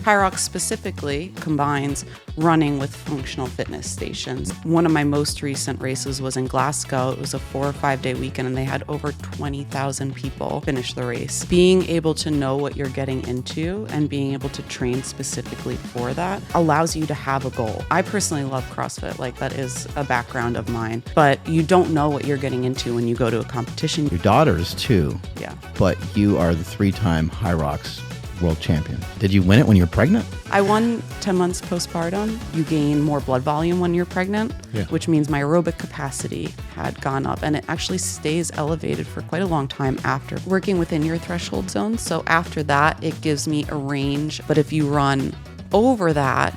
Hyrox specifically combines running with functional fitness stations. One of my most recent races was in Glasgow. It was a 4 or 5 day weekend and they had over 20,000 people finish the race. Being able to know what you're getting into and being able to train specifically for that allows you to have a goal. I personally love CrossFit, like that is a background of mine, but you don't know what you're getting into when you go to a competition. Your daughter's too. Yeah. But you are the 3-time Hyrox world champion. Did you win it when you were pregnant? I won 10 months postpartum. You gain more blood volume when you're pregnant, which means my aerobic capacity had gone up, and it actually stays elevated for quite a long time after working within your threshold zone. So after that, it gives me a range. But if you run over that,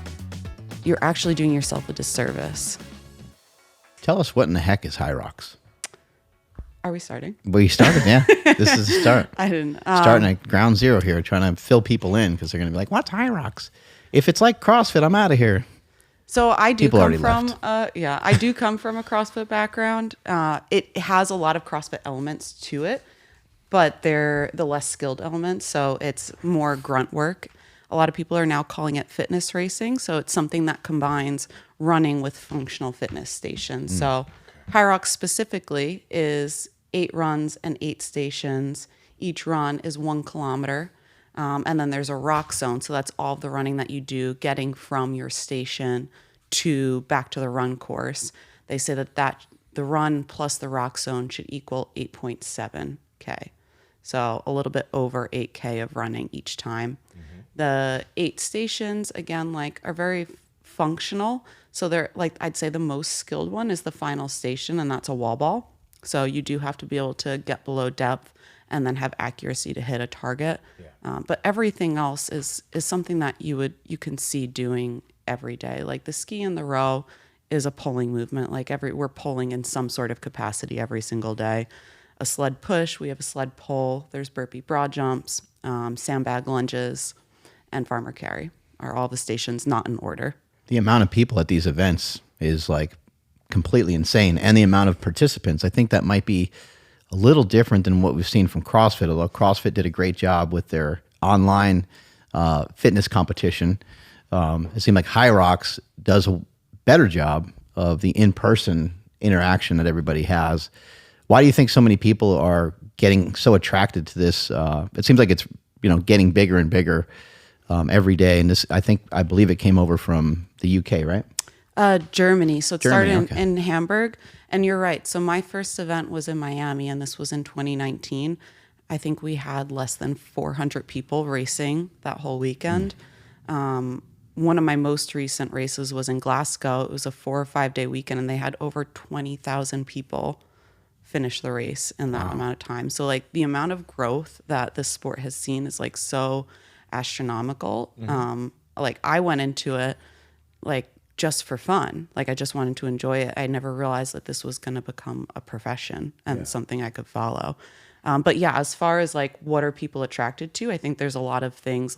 you're actually doing yourself a disservice. Tell us what in the heck is Hyrox? Are we starting? Well, you started, yeah. This is a start. I didn't. Starting at ground zero here, trying to fill people in because they're going to be like, what's Hyrox? If it's like CrossFit, I'm out of here. So I do People come from, already I do come from a CrossFit background. It has a lot of CrossFit elements to it, but they're the less skilled elements. So it's more grunt work. A lot of people are now calling it fitness racing. So it's something that combines running with functional fitness stations. So Hyrox specifically is 8 runs and 8 stations. Each run is 1 kilometer. And then there's a rock zone. So that's all of the running that you do, getting from your station to back to the run course. They say that the run plus the rock zone should equal 8.7K. So a little bit over 8K of running each time. The 8 stations, again, are very functional. So they're I'd say the most skilled one is the final station, and that's a wall ball. So you do have to be able to get below depth and then have accuracy to hit a target. But everything else is something that you can see doing every day. Like the ski and the row is a pulling movement. We're pulling in some sort of capacity every single day. A sled push, we have a sled pull. There's burpee broad jumps, sandbag lunges, and farmer carry are all the stations, not in order. The amount of people at these events is completely insane. And the amount of participants, I think that might be a little different than what we've seen from CrossFit, although CrossFit did a great job with their online fitness competition. It seemed like Hyrox does a better job of the in-person interaction that everybody has. Why do you think so many people are getting so attracted to this? It seems like it's getting bigger and bigger every day. And I believe it came over from the UK, right? Germany. So it started in Hamburg. And you're right. So my first event was in Miami, and this was in 2019. I think we had less than 400 people racing that whole weekend. One of my most recent races was in Glasgow. It was a 4 or 5 day weekend, and they had over 20,000 people finish the race in that amount of time. So the amount of growth that this sport has seen is so astronomical. I went into it just for fun. I just wanted to enjoy it. I never realized that this was going to become a profession and something I could follow. But yeah, as far as what are people attracted to, I think there's a lot of things.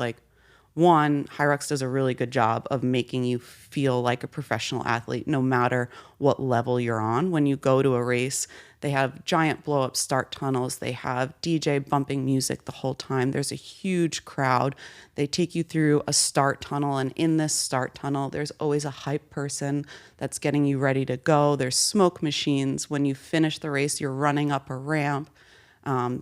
One, Hyrox does a really good job of making you feel like a professional athlete, no matter what level you're on. When you go to a race, they have giant blow-up start tunnels. They have DJ bumping music the whole time. There's a huge crowd. They take you through a start tunnel, and in this start tunnel, there's always a hype person that's getting you ready to go. There's smoke machines. When you finish the race, you're running up a ramp.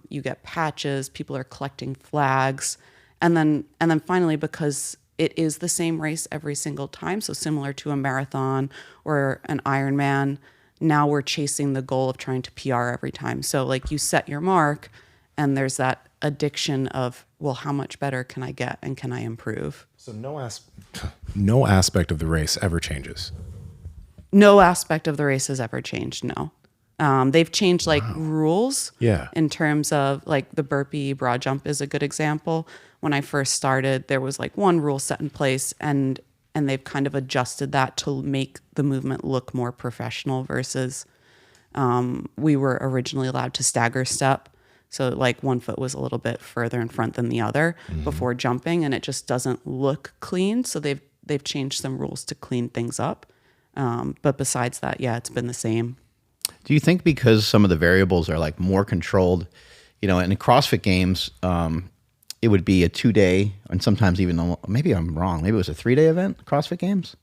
You get patches. People are collecting flags. And then finally, because it is the same race every single time, so similar to a marathon or an Ironman, now we're chasing the goal of trying to PR every time. So you set your mark, and there's that addiction of, well, how much better can I get and can I improve? So no aspect of the race ever changes? No aspect of the race has ever changed, no. They've changed rules in terms of the burpee broad jump is a good example. When I first started, there was one rule set in place, and they've kind of adjusted that to make the movement look more professional versus we were originally allowed to stagger step. So one foot was a little bit further in front than the other before jumping, and it just doesn't look clean. So they've changed some rules to clean things up. But besides that, yeah, it's been the same. Do you think because some of the variables are more controlled, in the CrossFit games, it would be a 2-day, and sometimes even, maybe I'm wrong, maybe it was a 3-day event, CrossFit Games?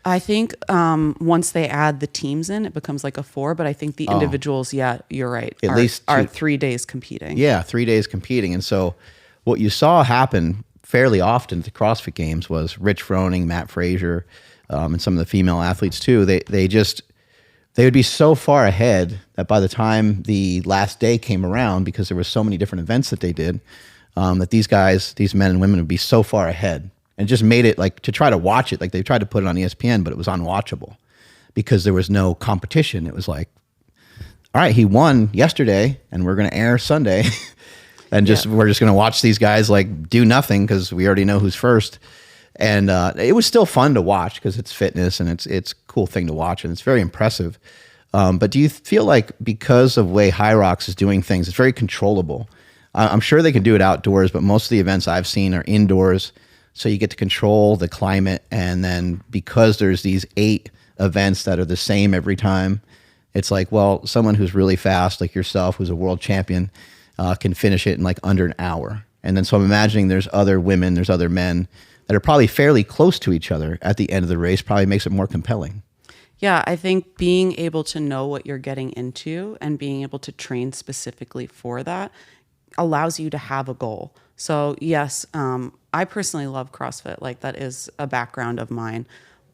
I think once they add the teams in, it becomes like a 4. But I think the individuals, yeah, you're right, At least are 3 days competing. Yeah, 3 days competing. And so what you saw happen fairly often at the CrossFit Games was Rich Froning, Matt Frazier, and some of the female athletes too. They would be so far ahead that by the time the last day came around, because there were so many different events that they did, that these men and women would be so far ahead, and just made it like, to try to watch it, like they tried to put it on ESPN, but it was unwatchable because there was no competition. It was like, all right, he won yesterday and we're going to air Sunday and we're just going to watch these guys like do nothing because we already know who's first. And it was still fun to watch because it's fitness and it's a cool thing to watch and it's very impressive. But do you feel like because of the way Hyrox is doing things, it's very controllable? I'm sure they can do it outdoors, but most of the events I've seen are indoors. So you get to control the climate. And then because there's these 8 events that are the same every time, it's like, well, someone who's really fast, like yourself, who's a world champion, can finish it in like under an hour. And then so I'm imagining there's other women, there's other men that are probably fairly close to each other at the end of the race, probably makes it more compelling. Yeah, I think being able to know what you're getting into and being able to train specifically for that allows you to have a goal. So yes, I personally love CrossFit. Like that is a background of mine.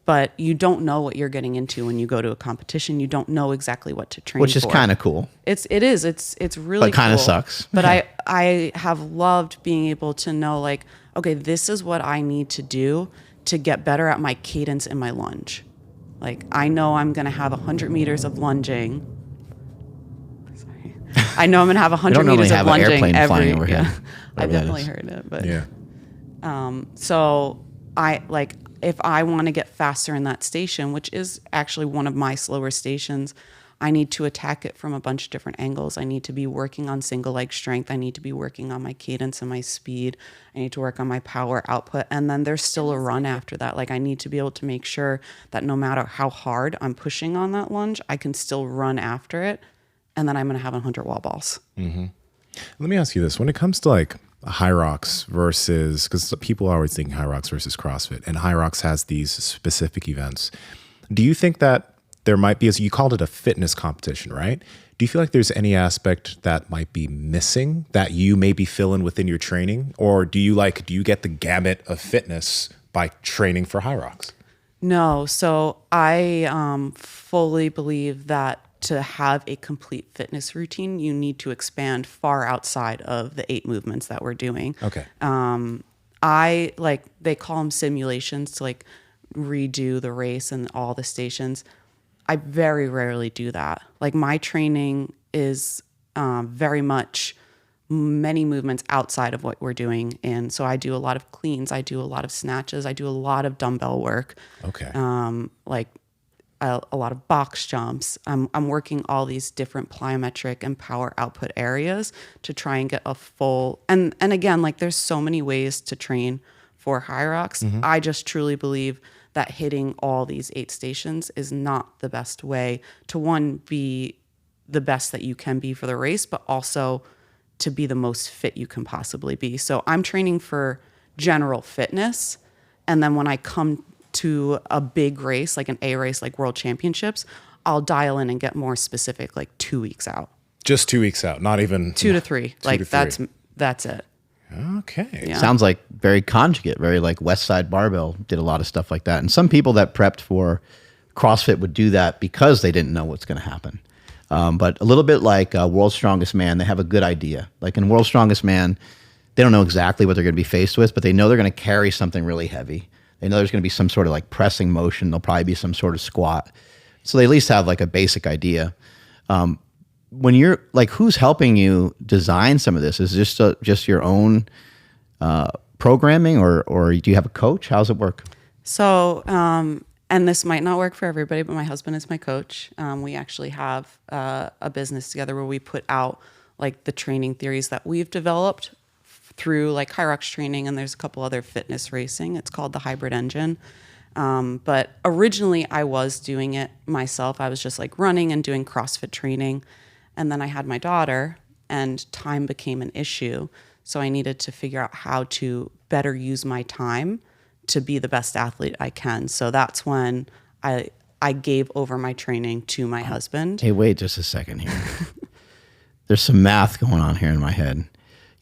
But you don't know what you're getting into when you go to a competition. You don't know exactly what to train for. Which is kind of cool. It is. It's really cool. But kind of sucks. But I have loved being able to know like, okay, this is what I need to do to get better at my cadence in my lunge. Like I know I'm going to have 100 meters of lunging. Sorry. I know I'm going to have 100 meters of lunging every. Yeah, I've definitely heard it. But yeah. So I like. If I want to get faster in that station, which is actually one of my slower stations, I need to attack it from a bunch of different angles. I need to be working on single leg strength. I need to be working on my cadence and my speed. I need to work on my power output. And then there's still a run after that. Like I need to be able to make sure that no matter how hard I'm pushing on that lunge, I can still run after it. And then I'm going to have 100 wall balls. Mm-hmm. Let me ask you this. When it comes to like Hyrox versus, because people are always thinking Hyrox versus CrossFit, and Hyrox has these specific events. Do you think that there might be, as you called it, a fitness competition, right? Do you feel like there's any aspect that might be missing that you maybe fill in within your training? Or do you get the gamut of fitness by training for Hyrox? No. So I fully believe that to have a complete fitness routine, you need to expand far outside of the 8 movements that we're doing. Okay. I like, they call them simulations to like redo the race and all the stations. I very rarely do that. Like my training is very much many movements outside of what we're doing. And so I do a lot of cleans. I do a lot of snatches. I do a lot of dumbbell work. Okay. Like a lot of box jumps. I'm working all these different plyometric and power output areas to try and get a full, and again, like there's so many ways to train for Hyrox. Mm-hmm. I just truly believe that hitting all these 8 stations is not the best way to, one, be the best that you can be for the race, but also to be the most fit you can possibly be. So I'm training for general fitness. And then when I come to a big race, like an A race, like World Championships, I'll dial in and get more specific, like 2 weeks out. Just 2 weeks out, not even 2 to 3. That's it. Okay. Yeah. Sounds like very conjugate, very like West Side Barbell did a lot of stuff like that. And some people that prepped for CrossFit would do that because they didn't know what's going to happen. But a little bit like World's Strongest Man, they have a good idea. Like in World's Strongest Man, they don't know exactly what they're going to be faced with, but they know they're going to carry something really heavy. They know there's going to be some sort of like pressing motion. There'll probably be some sort of squat. So they at least have like a basic idea. When you're like, who's helping you design some of this? Is this just your own programming or do you have a coach? How's it work? So, and this might not work for everybody, but my husband is my coach. We actually have a business together where we put out like the training theories that we've developed through like Hyrox training, and there's a couple other fitness racing. It's called the Hybrid Engine. But originally I was doing it myself. I was just like running and doing CrossFit training. And then I had my daughter and time became an issue. So I needed to figure out how to better use my time to be the best athlete I can. So that's when I gave over my training to my husband. Hey, wait just a second here. There's some math going on here in my head.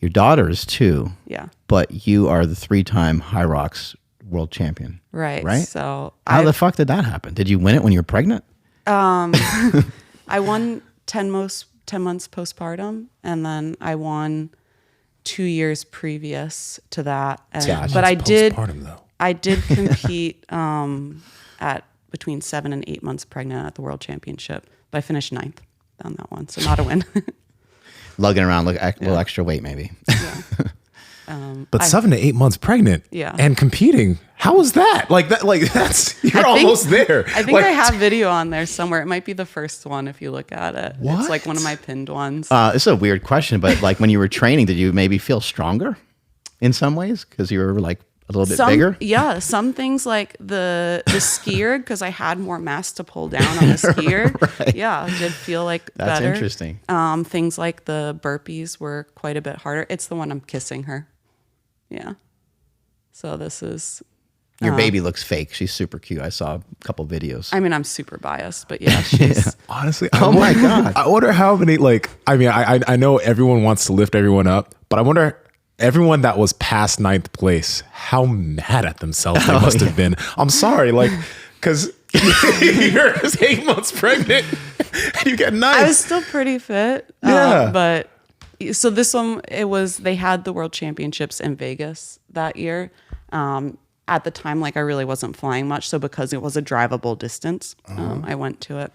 Your daughter is 2. Yeah. But you are the 3-time Hyrox world champion. Right. Right? So how the fuck did that happen? Did you win it when you were pregnant? I won 10 months postpartum, and then I won 2 years previous to that. And, but I did compete at between 7 and 8 months pregnant at the world championship, but I finished 9th on that one, so not a win. Lugging around a little extra weight, maybe. Yeah. But 7 to 8 months pregnant, yeah, and competing. How was that? That's you're almost there. I think I have video on there somewhere. It might be the first one if you look at it. What? It's like one of my pinned ones. It's a weird question, but like when you were training, did you maybe feel stronger in some ways because you were like a little bit bigger? Yeah, some things like the Skierg, because I had more mass to pull down on the Skierg. Right. Yeah, I did feel like that's better. Interesting. Things like the burpees were quite a bit harder. It's the one I'm kissing her. Yeah. So this is... Your baby looks fake. She's super cute. I saw a couple videos. I mean, I'm super biased, but yeah, she's... Yeah. Honestly, my God. I wonder how many, I know everyone wants to lift everyone up, but I wonder... Everyone that was past 9th place, how mad at themselves they must have been. I'm sorry, because you're 8 months pregnant and you get 9th. I was still pretty fit. Yeah. But so this one, they had the world championships in Vegas that year. At the time, I really wasn't flying much. So because it was a drivable distance, I went to it.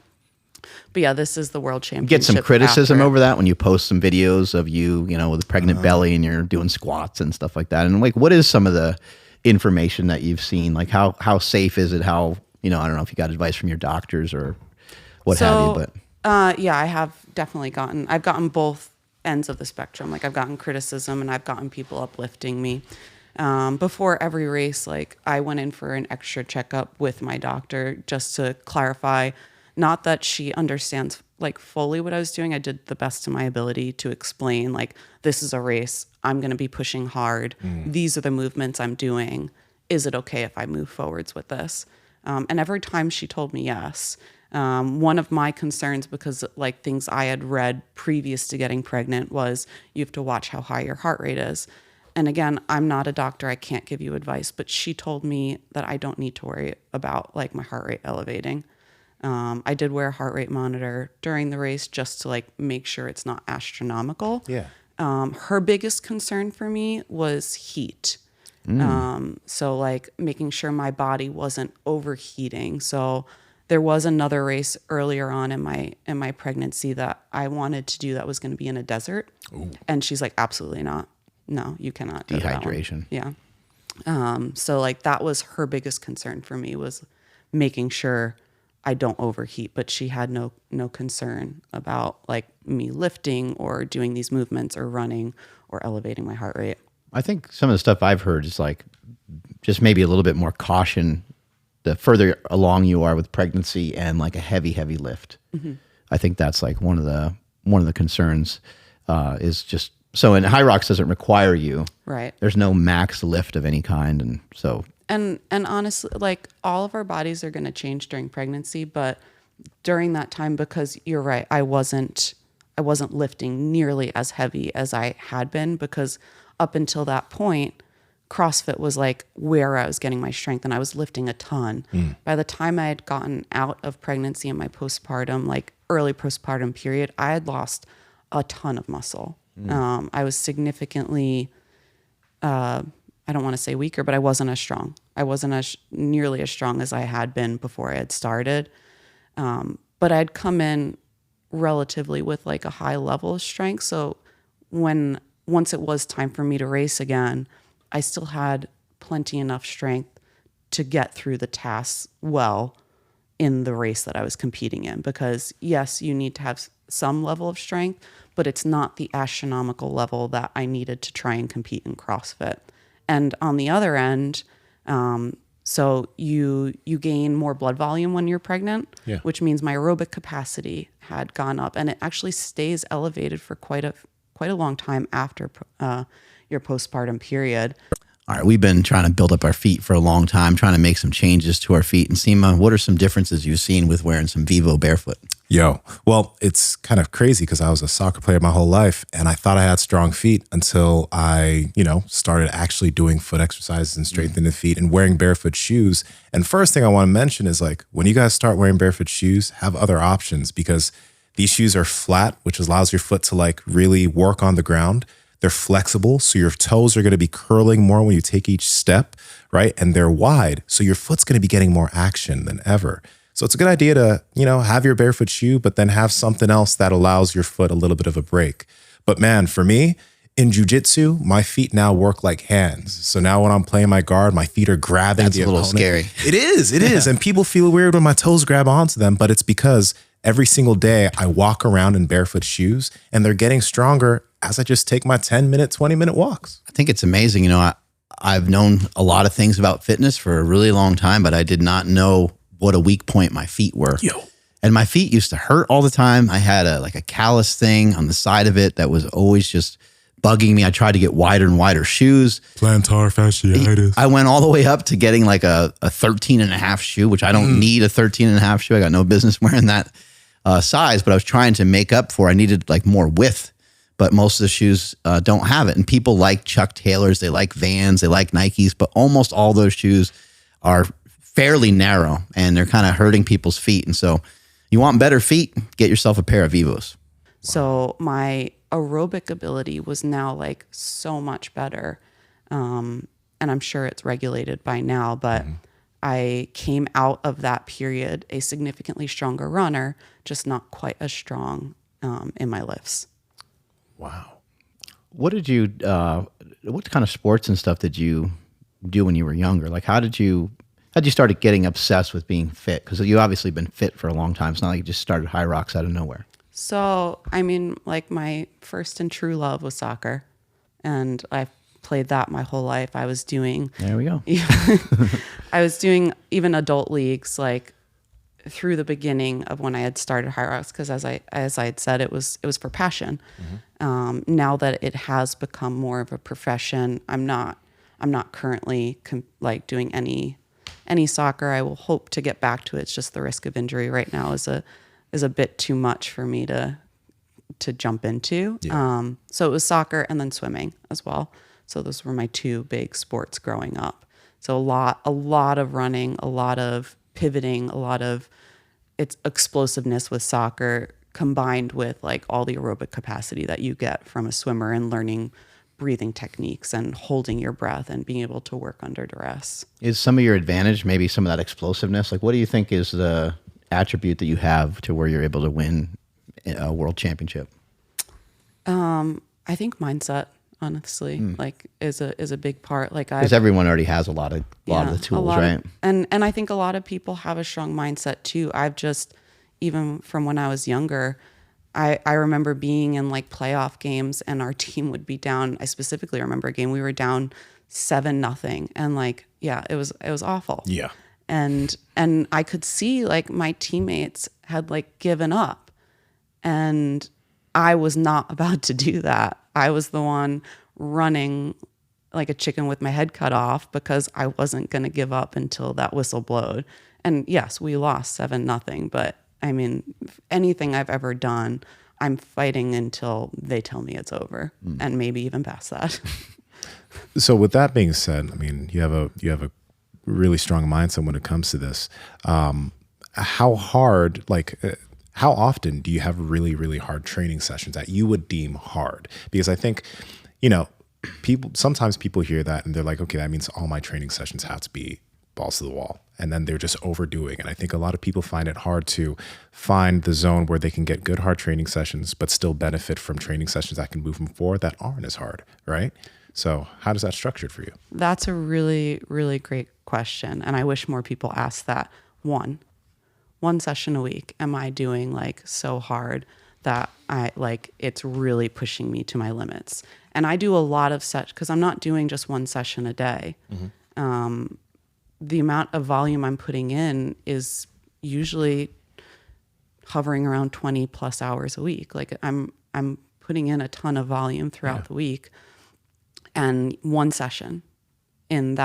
But yeah, this is the world championship. Get some criticism over that when you post some videos of you, with a pregnant belly and you're doing squats and stuff like that. And what is some of the information that you've seen? Like how safe is it? How, I don't know if you got advice from your doctors or what have you, but. Yeah, I've gotten both ends of the spectrum. I've gotten criticism and I've gotten people uplifting me. Before every race, I went in for an extra checkup with my doctor just to clarify. Not that she understands fully what I was doing. I did the best of my ability to explain this is a race. I'm going to be pushing hard. These are the movements I'm doing. Is it okay if I move forwards with this? And every time she told me yes. One of my concerns, because things I had read previous to getting pregnant, was you have to watch how high your heart rate is. And again, I'm not a doctor. I can't give you advice, but she told me that I don't need to worry about my heart rate elevating. I did wear a heart rate monitor during the race just to make sure it's not astronomical. Yeah. Her biggest concern for me was heat. So making sure my body wasn't overheating. So there was another race earlier on in my pregnancy that I wanted to do that was going to be in a desert. Ooh. And she's like, absolutely not. No, you cannot do dehydration. Yeah. So that was her biggest concern for me, was making sure I don't overheat, but she had no concern about me lifting or doing these movements or running or elevating my heart rate. I think some of the stuff I've heard is just maybe a little bit more caution the further along you are with pregnancy and a heavy lift. Mm-hmm. I think that's one of the concerns is just so. And Hyrox doesn't require you. Right. There's no max lift of any kind, and so. And honestly, all of our bodies are going to change during pregnancy, but during that time, because you're right, I wasn't lifting nearly as heavy as I had been, because up until that point, CrossFit was where I was getting my strength, and I was lifting a ton. By the time I had gotten out of pregnancy and my postpartum, early postpartum period, I had lost a ton of muscle. I was significantly, I don't want to say weaker, but I wasn't as strong. I wasn't nearly as strong as I had been before I had started. But I'd come in relatively with a high level of strength. So once it was time for me to race again, I still had plenty enough strength to get through the tasks well in the race that I was competing in. Because yes, you need to have some level of strength, but it's not the astronomical level that I needed to try and compete in CrossFit. And on the other end, so you gain more blood volume when you're pregnant, which means my aerobic capacity had gone up, and it actually stays elevated for quite a long time after your postpartum period. All right, we've been trying to build up our feet for a long time, trying to make some changes to our feet. And Seema, what are some differences you've seen with wearing some Vivo Barefoot? Well, it's kind of crazy because I was a soccer player my whole life and I thought I had strong feet until I, started actually doing foot exercises and strengthening the feet and wearing barefoot shoes. And first thing I want to mention is like, when you guys start wearing barefoot shoes, have other options because these shoes are flat, which allows your foot to like really work on the ground. They're flexible, so your toes are going to be curling more when you take each step, right? And they're wide, so your foot's going to be getting more action than ever. So it's a good idea to, have your barefoot shoe, but then have something else that allows your foot a little bit of a break. But man, for me, in jiu-jitsu, my feet now work like hands. So now when I'm playing my guard, my feet are grabbing That's the a little opponent. scary. It is. And people feel weird when my toes grab onto them, but it's because every single day I walk around in barefoot shoes and they're getting stronger as I just take my 10-minute, 20-minute walks. I think it's amazing. I've known a lot of things about fitness for a really long time, but I did not know what a weak point my feet were. And my feet used to hurt all the time. I had a callus thing on the side of it that was always just bugging me. I tried to get wider and wider shoes. Plantar fasciitis. I went all the way up to getting like a 13 and a half shoe, which I don't need a 13 and a half shoe. I got no business wearing that size, but I was trying to make up for, I needed like more width. But most of the shoes don't have it. And people like Chuck Taylors, they like Vans, they like Nikes, but almost all those shoes are fairly narrow and they're kind of hurting people's feet. And so you want better feet, get yourself a pair of Vivos. So my aerobic ability was now like so much better. And I'm sure it's regulated by now, but I came out of that period a significantly stronger runner, just not quite as strong in my lifts. Wow. What did you, what kind of sports and stuff did you do when you were younger? Like how'd you start getting obsessed with being fit? Because you obviously been fit for a long time. It's not like you just started Hyrox out of nowhere. So, like my first and true love was soccer, and I've played that my whole life. I was doing, there we go. I was doing even adult leagues, like through the beginning of when I had started Hyrox, because as I had said, it was for passion. Now that it has become more of a profession, I'm not currently doing any soccer. I will hope to get back to it. It's just the risk of injury right now is a bit too much for me to jump into. Yeah. So it was soccer and then swimming as well. So those were my two big sports growing up. So a lot of running, a lot of pivoting, a lot of its explosiveness with soccer combined with like all the aerobic capacity that you get from a swimmer and learning breathing techniques and holding your breath and being able to work under duress. Is some of your advantage maybe some of that explosiveness? Like what do you think is the attribute that you have to where you're able to win a world championship? I think mindset, honestly, is a big part. Like because everyone already has a lot of the tools, right? And I think a lot of people have a strong mindset too. I've just, even from when I was younger, I remember being in like playoff games and our team would be down. I specifically remember a game we were down 7-0 and like, yeah, it was awful. Yeah. And I could see like my teammates had like given up and I was not about to do that. I was the one running like a chicken with my head cut off because I wasn't going to give up until that whistle blowed. And yes, we lost 7-0, but I mean, anything I've ever done, I'm fighting until they tell me it's over and maybe even past that. So with that being said, I mean, you have a really strong mindset when it comes to this. How often do you have really, really hard training sessions that you would deem hard? Because I think, sometimes people hear that and they're like, okay, that means all my training sessions have to be balls to the wall. And then they're just overdoing. And I think a lot of people find it hard to find the zone where they can get good hard training sessions, but still benefit from training sessions that can move them forward that aren't as hard, right? So how does that structured for you? That's a really, really great question. And I wish more people asked that. One session a week. Am I doing like so hard that it's really pushing me to my limits? And I do a lot of such, because I'm not doing just one session a day. The amount of volume I'm putting in is usually hovering around 20 plus hours a week. Like I'm putting in a ton of volume throughout the week. and one session in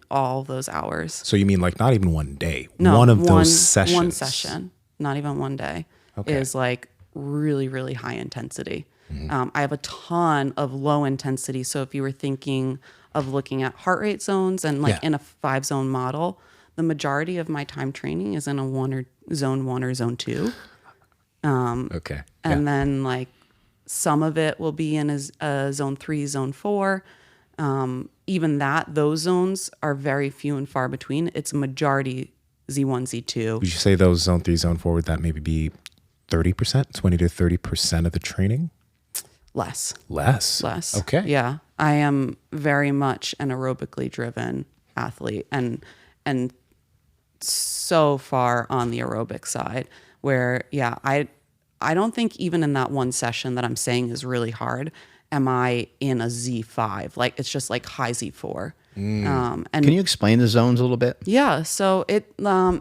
all those hours. So you mean like not even one day, No, one of those sessions? One session, not even one day, is like really, really high intensity. I have a ton of low intensity. So if you were thinking of looking at heart rate zones and like in a 5-zone model, the majority of my time training is in a zone 1 or zone 2. And then like some of it will be in a zone 3, zone 4. Even those zones are very few and far between. It's a majority Z1, Z2. Would you say those zone 3, zone 4, would that maybe be 30%, 20 to 30% of the training? Less. Okay. Yeah. I am very much an aerobically driven athlete and so far on the aerobic side where, I don't think even in that one session that I'm saying is really hard, am I in a Z5? Like it's just like high Z4. And can you explain the zones a little bit? Yeah. So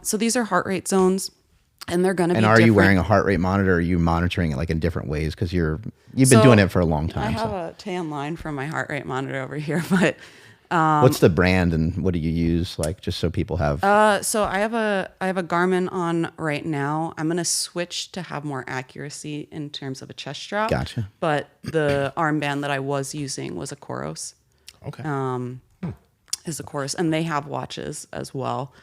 so these are heart rate zones. And they're going to be different. And are you wearing a heart rate monitor? Or are you monitoring it like in different ways? Because you've been doing it for a long time. I have a tan line from my heart rate monitor over here, but what's the brand and what do you use? Like just so people have. So I have a Garmin on right now. I'm going to switch to have more accuracy in terms of a chest strap. Gotcha. But the armband that I was using was a Coros. Okay. Is a Coros, and they have watches as well.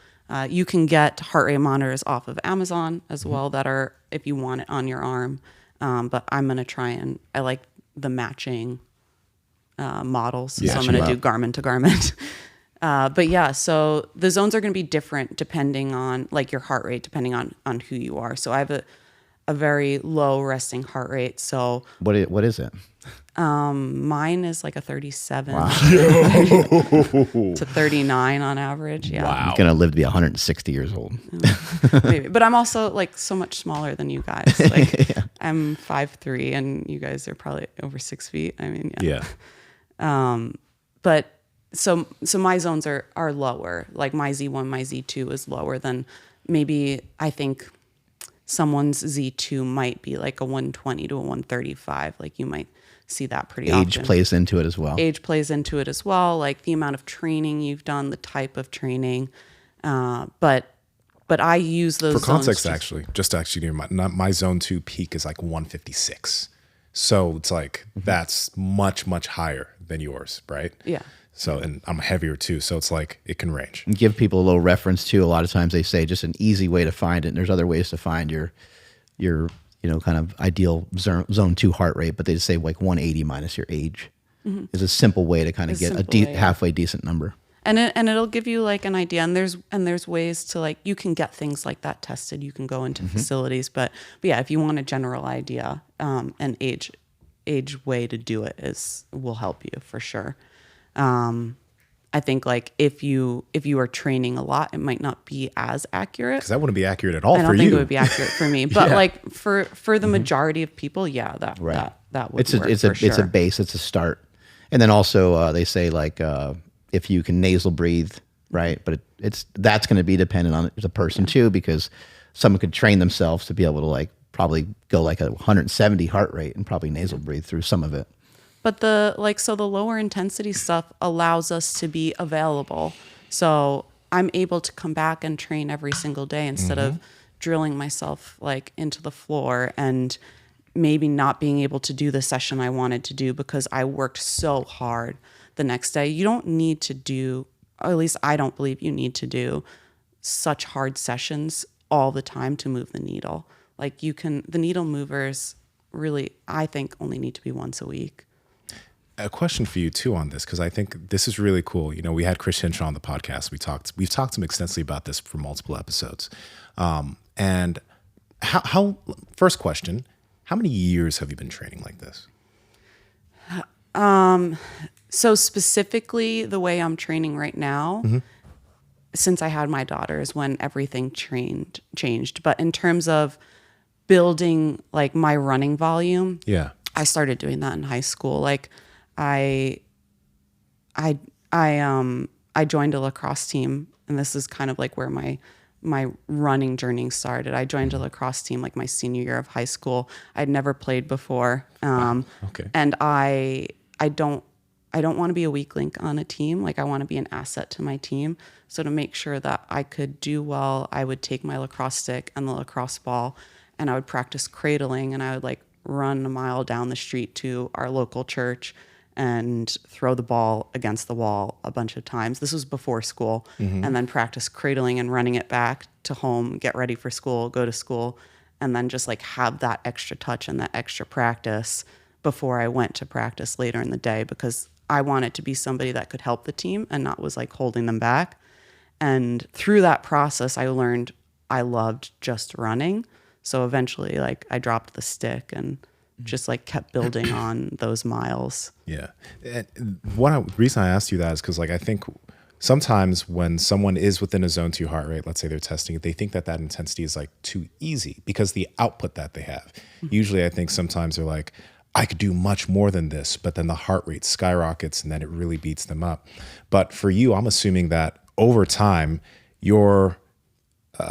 You can get heart rate monitors off of Amazon as well that are, if you want it on your arm. But I'm going to try I like the matching models. So I'm going to do Garmin to Garmin. But yeah, so the zones are going to be different depending on like your heart rate, depending on who you are. So I have a very low resting heart rate. So what is it? Mine is like a 37 wow. to 39 on average. Yeah. Wow. I'm going to live to be 160 years old. Maybe. But I'm also like so much smaller than you guys. Like I'm 5'3" and you guys are probably over 6 feet. I mean, yeah. But so my zones are lower. Like my Z1, my Z2 is lower than maybe I think someone's Z2 might be like a 120 to a 135. Like you might see that pretty often. Age plays into it as well. Age plays into it as well. Like the amount of training you've done, the type of training. But I use those for context, zones just actually, my zone 2 peak is like 156. So it's like, that's much, much higher than yours, right? Yeah. So, and I'm heavier too. So it's like, it can range. And give people a little reference too. A lot of times they say just an easy way to find it. And there's other ways to find your kind of ideal zone 2 heart rate, but they just say like 180 minus your age is a simple way to kind of get halfway decent number. And it'll give you like an idea. And there's ways to like, you can get things like that tested. You can go into facilities, but yeah, if you want a general idea, an age way to do it will help you for sure. I think like if you are training a lot, it might not be as accurate. Because that wouldn't be accurate at all for you. I don't think it would be accurate for me, but like for the majority of people, that would work. It's a base. It's a start, and then also they say like if you can nasal breathe, right? But that's going to be dependent on the person too, because someone could train themselves to be able to like probably go like a 170 heart rate and probably nasal breathe through some of it. But the lower intensity stuff allows us to be available. So I'm able to come back and train every single day instead of drilling myself like into the floor and maybe not being able to do the session I wanted to do because I worked so hard the next day. You don't need to do, or at least I don't believe you need to do such hard sessions all the time to move the needle. Like the needle movers really, I think, only need to be once a week. A question for you too on this, because I think this is really cool. We had Chris Hinshaw on the podcast. We've talked to him extensively about this for multiple episodes. And how first question, how many years have you been training like this? So specifically the way I'm training right now, since I had my daughter is when everything changed. But in terms of building like my running volume, I started doing that in high school. Like I joined a lacrosse team, and this is kind of like where my running journey started. I joined a lacrosse team like my senior year of high school. I'd never played before. And I I don't want to be a weak link on a team. Like I want to be an asset to my team. So to make sure that I could do well, I would take my lacrosse stick and the lacrosse ball and I would practice cradling, and I would like run a mile down the street to our local church and throw the ball against the wall a bunch of times. This was before school. And then practice cradling and running it back to home, get ready for school, go to school, and then just like have that extra touch and that extra practice before I went to practice later in the day, because I wanted to be somebody that could help the team and not was like holding them back. And through that process, I learned I loved just running. So eventually, like I dropped the stick and just like kept building on those miles. Yeah. And reason I asked you that is because like I think sometimes when someone is within a zone 2 heart rate, let's say they're testing it, they think that intensity is like too easy because the output that they have. Usually I think sometimes they're like, I could do much more than this, but then the heart rate skyrockets and then it really beats them up. But for you, I'm assuming that over time, your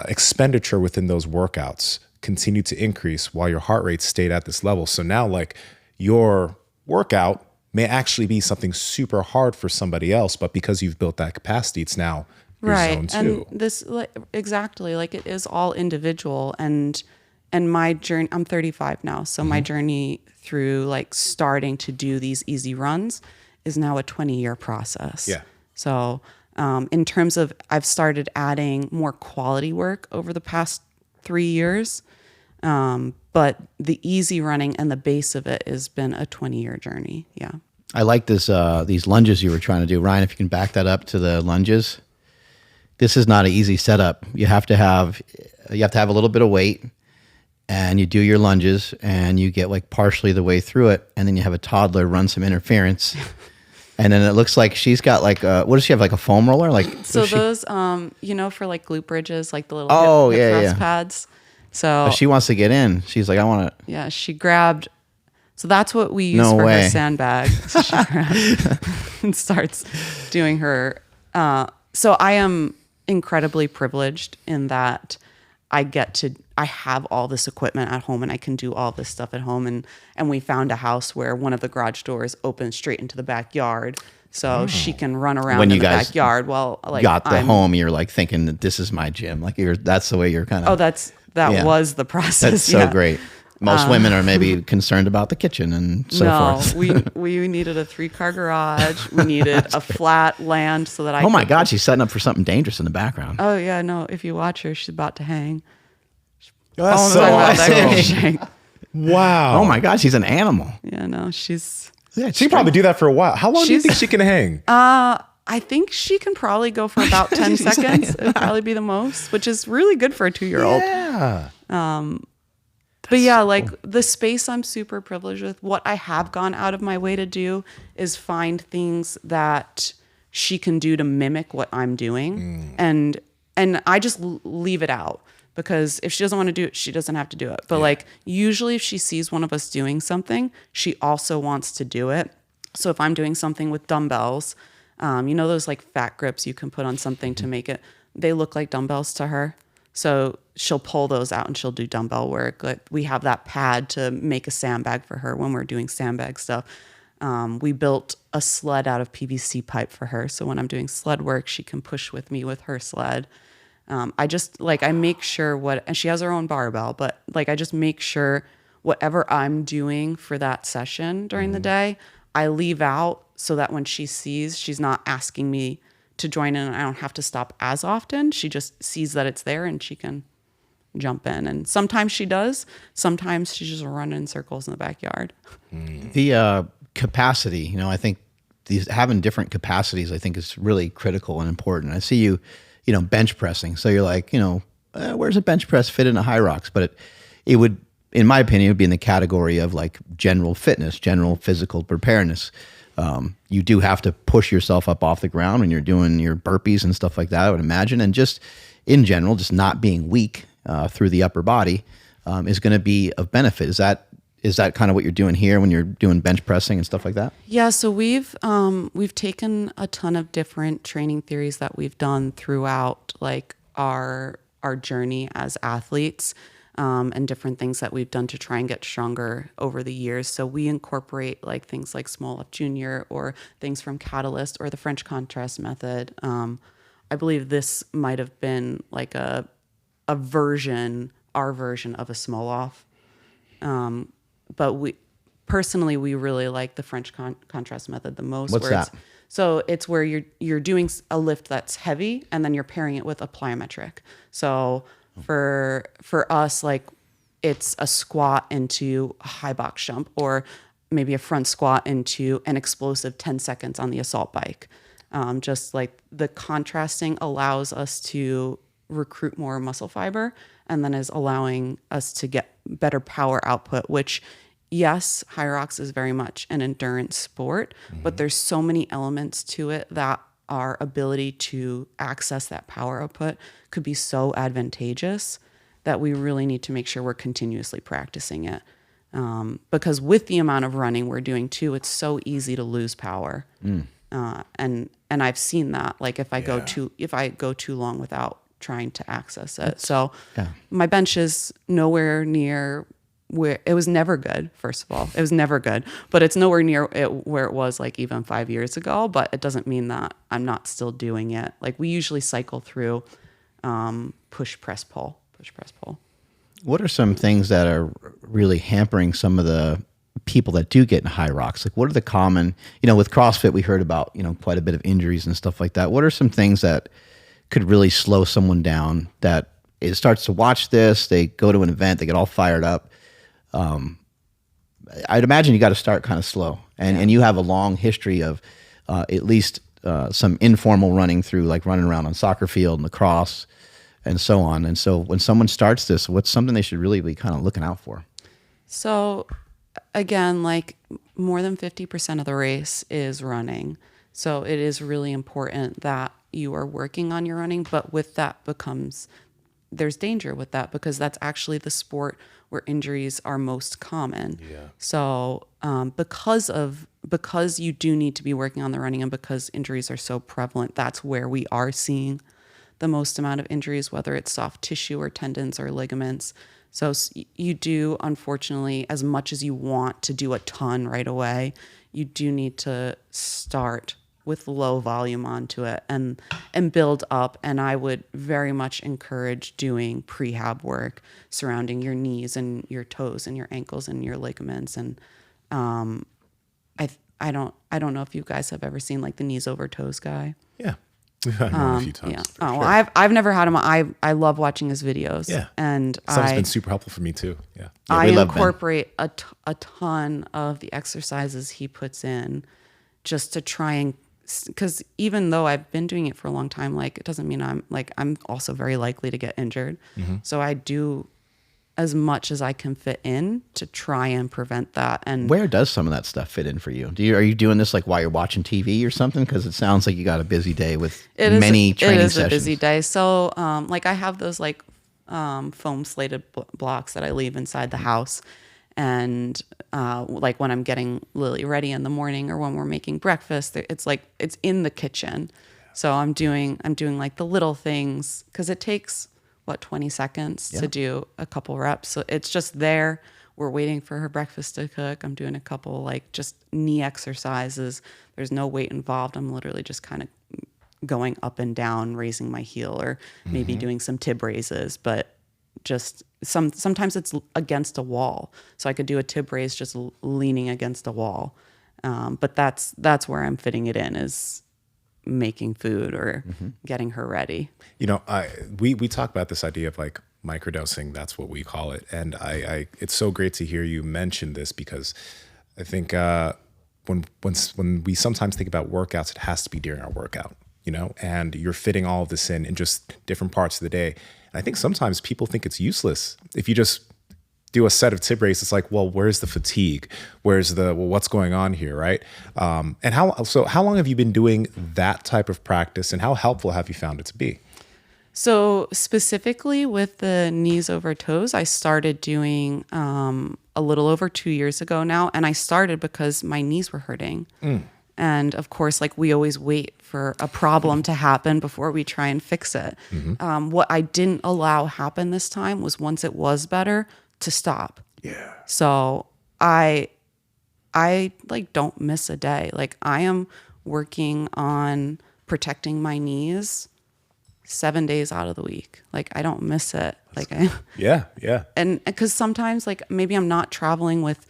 expenditure within those workouts continued to increase while your heart rate stayed at this level. So now like your workout may actually be something super hard for somebody else, but because you've built that capacity, it's now your zone 2. And this exactly, like it is all individual. And my journey, I'm 35 now. So my journey through like starting to do these easy runs is now a 20-year process. Yeah. So in terms of, I've started adding more quality work over the past 3 years. But the easy running and the base of it has been a 20-year journey. Yeah. I like this, these lunges you were trying to do. Ryan, if you can back that up to the lunges. This is not an easy setup. You have to have a little bit of weight, and you do your lunges and you get like partially the way through it. And then you have a toddler run some interference. And then it looks like she's got like what does she have, like a foam roller? Like so those for like glute bridges, like the little hip rest pads. So but she wants to get in. She's like, I want to. Yeah, she grabbed. So that's what we use for her sandbag. So she grabbed and starts doing her. So I am incredibly privileged in that I have all this equipment at home and I can do all this stuff at home. And we found a house where one of the garage doors opens straight into the backyard. So she can run around in the backyard while like got the home. You're like thinking that this is my gym. Like that's the way you're kind of. Oh, that was the process. That's so great. Most women are maybe concerned about the kitchen and so forth. No, we needed a 3-car garage. We needed a flat land so that I. Oh my God, she's setting up for something dangerous in the background. Oh yeah, no. If you watch her, she's about to hang. That's so awesome. Wow. Oh my God, she's an animal. Yeah, no, she's. Yeah, she can probably do that for a while. How long do you think she can hang? I think she can probably go for about 10 seconds. It would probably be the most, which is really good for a 2-year-old. Yeah. But yeah, like the space I'm super privileged with. What I have gone out of my way to do is find things that she can do to mimic what I'm doing. And I just leave it out, because if she doesn't want to do it, she doesn't have to do it. But like usually if she sees one of us doing something, she also wants to do it. So if I'm doing something with dumbbells, those like fat grips you can put on something to make it, they look like dumbbells to her. So she'll pull those out and she'll do dumbbell work. Like we have that pad to make a sandbag for her when we're doing sandbag stuff. We built a sled out of PVC pipe for her. So when I'm doing sled work, she can push with me with her sled. I make sure and she has her own barbell, but like I just make sure whatever I'm doing for that session during the day, I leave out so that when she sees, she's not asking me to join in and I don't have to stop as often. She just sees that it's there and she can jump in. And sometimes she does. Sometimes she's just running in circles in the backyard. The capacity, I think having different capacities, I think is really critical and important. I see you, bench pressing. So you're like, where's a bench press fit in a Hyrox? But it would, in my opinion, it would be in the category of like general fitness, general physical preparedness. You do have to push yourself up off the ground when you're doing your burpees and stuff like that, I would imagine. And just in general, just not being weak through the upper body is going to be of benefit. Is that kind of what you're doing here when you're doing bench pressing and stuff like that? Yeah, so we've taken a ton of different training theories that we've done throughout like our journey as athletes. and different things that we've done to try and get stronger over the years. So we incorporate like things like Small Up Junior or things from Catalyst or the French contrast method. I believe this might have been like our version of a small off. But we really like the French contrast method the most. What's that? So it's where you're doing a lift that's heavy and then you're pairing it with a plyometric. So for us, like it's a squat into a high box jump or maybe a front squat into an explosive 10 seconds on the assault bike. Just like the contrasting allows us to recruit more muscle fiber and then is allowing us to get better power output, which yes, Hyrox is very much an endurance sport, but there's so many elements to it that our ability to access that power output could be so advantageous that we really need to make sure we're continuously practicing it. Because with the amount of running we're doing too, it's so easy to lose power. And I've seen that, like if I go too long without trying to access it. So my bench is nowhere near where it was never good. First of all, it was never good, but it's nowhere near where it was like even 5 years ago, but it doesn't mean that I'm not still doing it. Like we usually cycle through, push, press, pull. What are some things that are really hampering some of the people that do get in Hyrox? Like what are the common, with CrossFit, we heard about, quite a bit of injuries and stuff like that. What are some things that could really slow someone down that it starts to watch this, they go to an event, they get all fired up? I'd imagine you got to start kind of slow and you have a long history of, at least, some informal running through like running around on soccer field and lacrosse and so on. And so when someone starts this, what's something they should really be kind of looking out for? So again, like more than 50% of the race is running. So it is really important that you are working on your running, but with that there's danger with that because that's actually the sport where injuries are most common. Yeah. So because you do need to be working on the running and because injuries are so prevalent, that's where we are seeing the most amount of injuries, whether it's soft tissue or tendons or ligaments. So you do, unfortunately, as much as you want to do a ton right away, you do need to start with low volume onto it and build up. And I would very much encourage doing prehab work surrounding your knees and your toes and your ankles and your ligaments. And I don't know if you guys have ever seen like the knees over toes guy. Yeah. We've had him on a few times. Yeah. Oh, well, I've never had him. I love watching his videos. Yeah. And it's been super helpful for me too. Yeah. I incorporate a ton of the exercises he puts in just to try and, because even though I've been doing it for a long time, like it doesn't mean I'm also very likely to get injured. Mm-hmm. So I do as much as I can fit in to try and prevent that. And where does some of that stuff fit in for you? Are you doing this like while you're watching TV or something? Because it sounds like you got a busy day with many training sessions. It is a busy day. So like I have those like foam slated blocks that I leave inside the house. And like when I'm getting Lily ready in the morning or when we're making breakfast, it's in the kitchen. So I'm doing like the little things because it takes 20 seconds to do a couple reps. So it's just there. We're waiting for her breakfast to cook. I'm doing a couple like just knee exercises. There's no weight involved. I'm literally just kind of going up and down, raising my heel or maybe doing some tib raises, but just sometimes it's against a wall. So I could do a tib raise just leaning against a wall. But that's where I'm fitting it in is making food or getting her ready. We talk about this idea of like microdosing. That's what we call it. And I it's so great to hear you mention this because I think when we sometimes think about workouts, it has to be during our workout, and you're fitting all of this in just different parts of the day. And I think sometimes people think it's useless. If you just do a set of tib raises, it's like, well, where's the fatigue? What's going on here, right? And how long have you been doing that type of practice and how helpful have you found it to be? So specifically with the knees over toes, I started doing a little over 2 years ago now. And I started because my knees were hurting. And of course, like we always wait for a problem to happen before we try and fix it. What I didn't allow happen this time was once it was better to stop. Yeah. So I like don't miss a day. Like I am working on protecting my knees 7 days out of the week. Like I don't miss it. Like Yeah. and because sometimes like maybe I'm not traveling with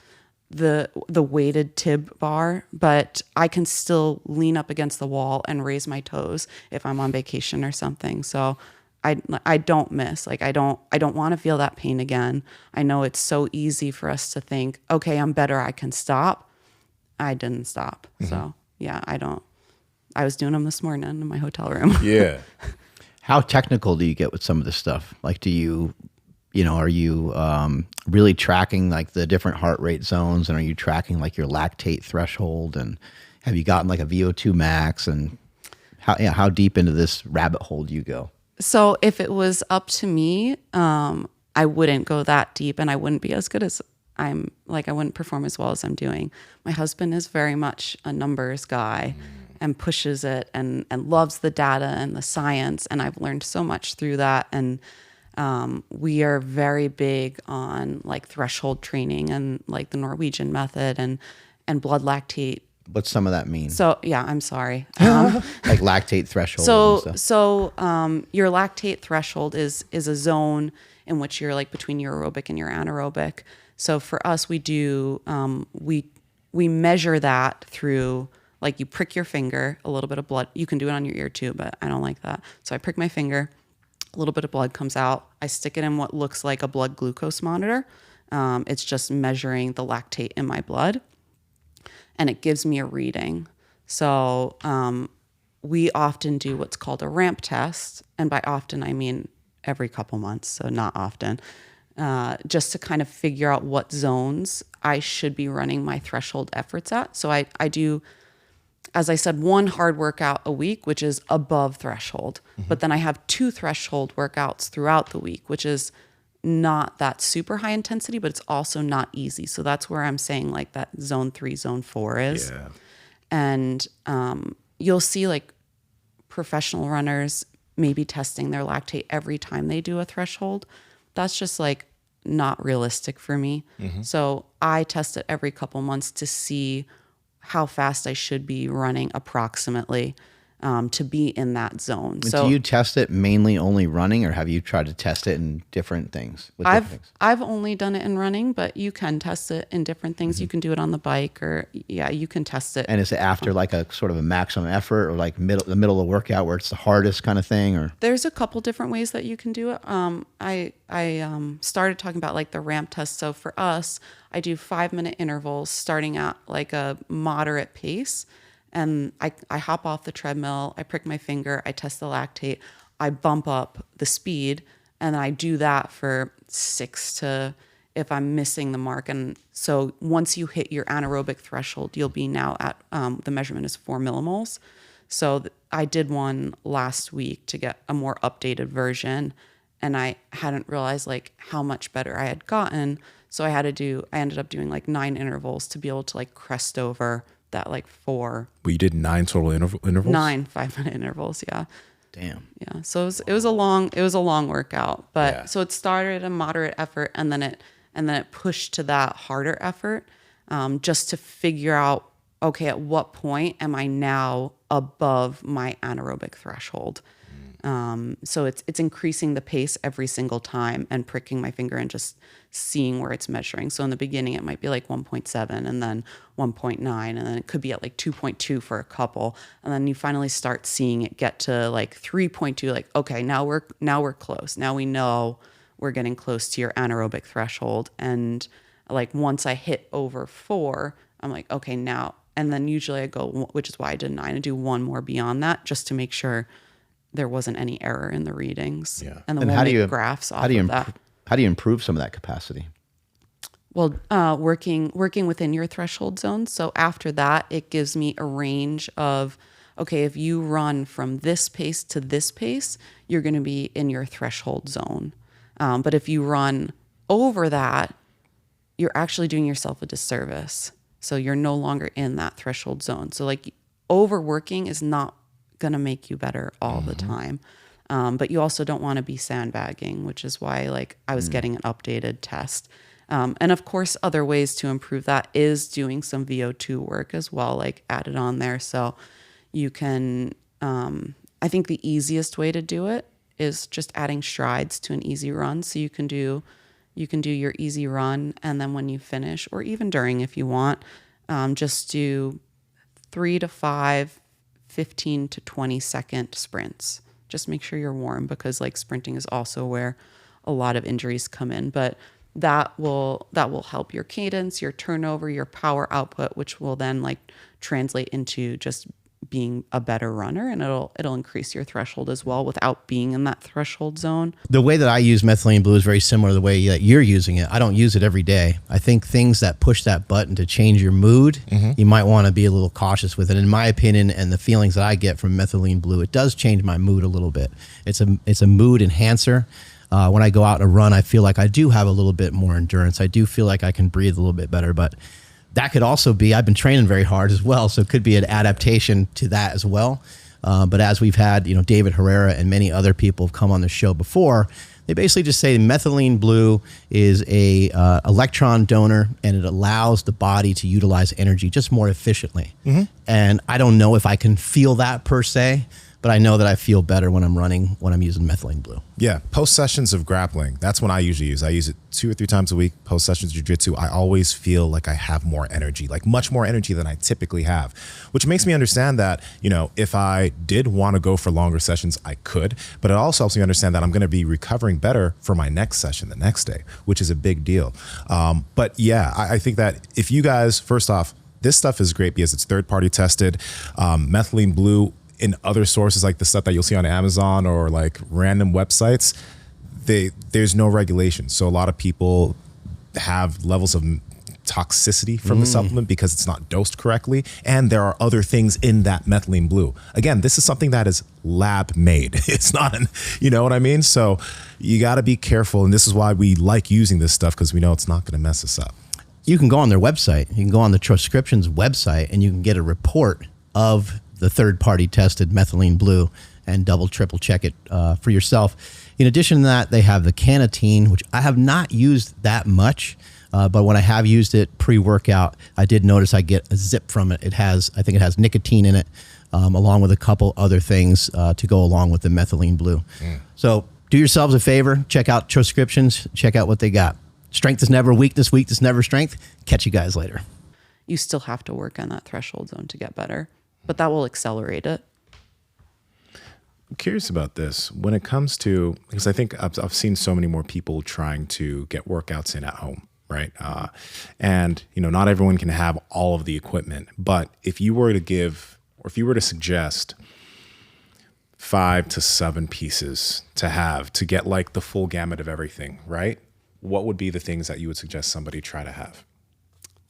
the weighted tib bar, but I can still lean up against the wall and raise my toes if I'm on vacation or something. So I don't miss. Like I don't want to feel that pain again. I know it's so easy for us to think, okay, I'm better, I can stop. I didn't stop. So yeah, I was doing them this morning in my hotel room. Yeah. How technical do you get with some of this stuff? Like, do you are you really tracking like the different heart rate zones, and are you tracking like your lactate threshold, and have you gotten like a VO2 max, and how deep into this rabbit hole do you go? So if it was up to me, I wouldn't go that deep, and I wouldn't be as good as I wouldn't perform as well as I'm doing. My husband is very much a numbers guy and pushes it and loves the data and the science. And I've learned so much through that. And we are very big on like threshold training and like the Norwegian method and blood lactate. What's some of that mean? So yeah, I'm sorry. Like lactate threshold. So your lactate threshold is a zone in which you're like between your aerobic and your anaerobic. So for us, we do we measure that through like you prick your finger, a little bit of blood. You can do it on your ear too, but I don't like that. So I prick my finger, a little bit of blood comes out. I stick it in what looks like a blood glucose monitor. It's just measuring the lactate in my blood, and it gives me a reading. So we often do what's called a ramp test. And by often, I mean every couple months, so not often, just to kind of figure out what zones I should be running my threshold efforts at. So I do, as I said, one hard workout a week, which is above threshold. But then I have 2 threshold workouts throughout the week, which is not that super high intensity, but it's also not easy. So that's where I'm saying like that zone 3, zone 4 is. Yeah. And you'll see like professional runners maybe testing their lactate every time they do a threshold. That's just like not realistic for me. So I test it every couple months to see how fast I should be running approximately to be in that zone. So do you test it mainly only running, or have you tried to test it in different things? I've only done it in running, but you can test it in different things. You can do it on the bike, or you can test it. And is it after like a sort of a maximum effort, or like the middle of the workout where it's the hardest kind of thing? Or there's a couple different ways that you can do it. I started talking about like the ramp test. So for us, I do 5-minute intervals starting at like a moderate pace. And I hop off the treadmill, I prick my finger, I test the lactate, I bump up the speed, and I do that for 6 to, if I'm missing the mark. And so once you hit your anaerobic threshold, you'll be now at, the measurement is 4 millimoles. So I did one last week to get a more updated version, and I hadn't realized like how much better I had gotten. So I ended up doing like 9 intervals to be able to like crest over that like 4. Well, you did 9 total intervals? 9 5-minute intervals, yeah. damn. Yeah. So it was a long workout, but so it started at a moderate effort, and then it pushed to that harder effort, just to figure out, okay, at what point am I now above my anaerobic threshold? So it's increasing the pace every single time and pricking my finger and just seeing where it's measuring. So in the beginning, it might be like 1.7 and then 1.9, and then it could be at like 2.2 for a couple. And then you finally start seeing it get to like 3.2, like, okay, now we're close. Now we know we're getting close to your anaerobic threshold. And like once I hit over 4, I'm like, okay, now, and then usually I go, which is why I did 9, and do one more beyond that just to make sure there wasn't any error in the readings. Yeah. And then we'll make graphs off of that. How do you improve some of that capacity? Well, working within your threshold zone. So after that, it gives me a range of, okay, if you run from this pace to this pace, you're going to be in your threshold zone. But if you run over that, you're actually doing yourself a disservice. So you're no longer in that threshold zone. So like overworking is not going to make you better all the time. But you also don't want to be sandbagging, which is why like I was getting an updated test. And of course, other ways to improve that is doing some VO2 work as well, like added on there. So you can, I think the easiest way to do it is just adding strides to an easy run. So you can do your easy run, and then when you finish, or even during if you want, just do 3 to 5, 15 to 20 second sprints. Just make sure you're warm, because like sprinting is also where a lot of injuries come in. But that will help your cadence, your turnover, your power output, which will then like translate into just being a better runner, and it'll increase your threshold as well without being in that threshold zone. The way that I use methylene blue is very similar to the way that you're using it. I don't use it every day. I think things that push that button to change your mood, you might want to be a little cautious with it. In my opinion, and the feelings that I get from methylene blue, it does change my mood a little bit. It's a mood enhancer. When I go out and run, I feel like I do have a little bit more endurance. I do feel like I can breathe a little bit better, but that could also be, I've been training very hard as well, so it could be an adaptation to that as well. But as we've had, David Herrera and many other people have come on the show before, they basically just say methylene blue is a electron donor, and it allows the body to utilize energy just more efficiently. And I don't know if I can feel that per se, but I know that I feel better when I'm running, when I'm using methylene blue. Yeah, post sessions of grappling, that's when I usually use. I use it 2 or 3 times a week. Post sessions of jiu-jitsu, I always feel like I have more energy, like much more energy than I typically have, which makes me understand that, if I did want to go for longer sessions, I could, but it also helps me understand that I'm going to be recovering better for my next session the next day, which is a big deal. But yeah, I think that if you guys, first off, this stuff is great because it's third-party tested. Methylene blue, in other sources like the stuff that you'll see on Amazon or like random websites, there's no regulation. So a lot of people have levels of toxicity from the supplement because it's not dosed correctly. And there are other things in that methylene blue. Again, this is something that is lab made. It's not you know what I mean? So you got to be careful. And this is why we like using this stuff, because we know it's not going to mess us up. You can go on their website. You can go on the Transcriptions website, and you can get a report of the third-party tested methylene blue and double, triple check it for yourself. In addition to that, they have the Canatine, which I have not used that much, but when I have used it pre-workout, I did notice I get a zip from it. I think it has nicotine in it, along with a couple other things to go along with the methylene blue. So do yourselves a favor, check out Transcriptions, check out what they got. Strength is never weakness, weakness never strength. Catch you guys later. You still have to work on that threshold zone to get better, but that will accelerate it. I'm curious about this when it comes to, because I think I've seen so many more people trying to get workouts in at home, right? And not everyone can have all of the equipment, but if you were to give, or if you were to suggest 5 to 7 pieces to have to get like the full gamut of everything, right? What would be the things that you would suggest somebody try to have?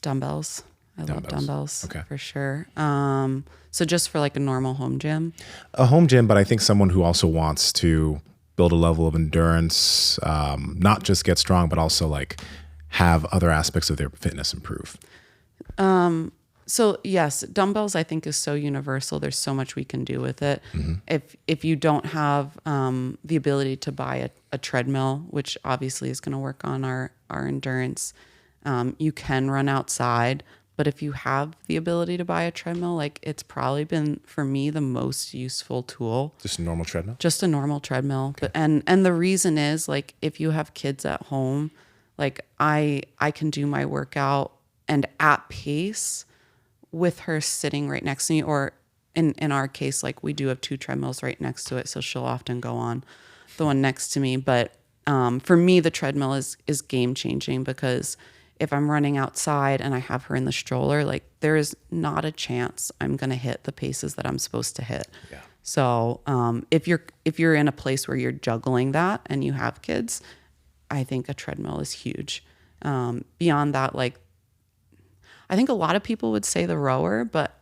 Dumbbells. I love dumbbells, okay, for sure. So just for like a normal home gym? A home gym, but I think someone who also wants to build a level of endurance, not just get strong, but also like have other aspects of their fitness improve. So yes, dumbbells I think is so universal. There's so much we can do with it. If you don't have the ability to buy a treadmill, which obviously is going to work on our endurance, you can run outside. But if you have the ability to buy a treadmill, like it's probably been for me the most useful tool. Just a normal treadmill? Just a normal treadmill. Okay. But and the reason is like if you have kids at home, like I can do my workout and at pace with her sitting right next to me, or in our case, like we do have 2 treadmills right next to it, so she'll often go on the one next to me. But for me, the treadmill is game changing, because if I'm running outside and I have her in the stroller, like there is not a chance I'm going to hit the paces that I'm supposed to hit. Yeah. So if you're in a place where you're juggling that and you have kids, I think a treadmill is huge. Beyond that, like I think a lot of people would say the rower, but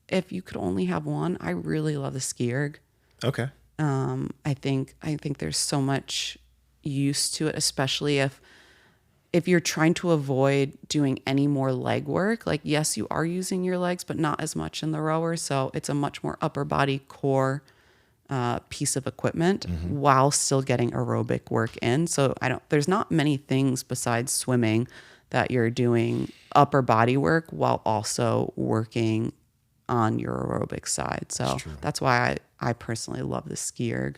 if you could only have one, I really love the Skierg. Okay. I think there's so much use to it, especially if if you're trying to avoid doing any more leg work, like, yes, you are using your legs, but not as much in the rower. So it's a much more upper body core piece of equipment while still getting aerobic work in. So there's not many things besides swimming that you're doing upper body work while also working on your aerobic side. So that's why I personally love the Skierg.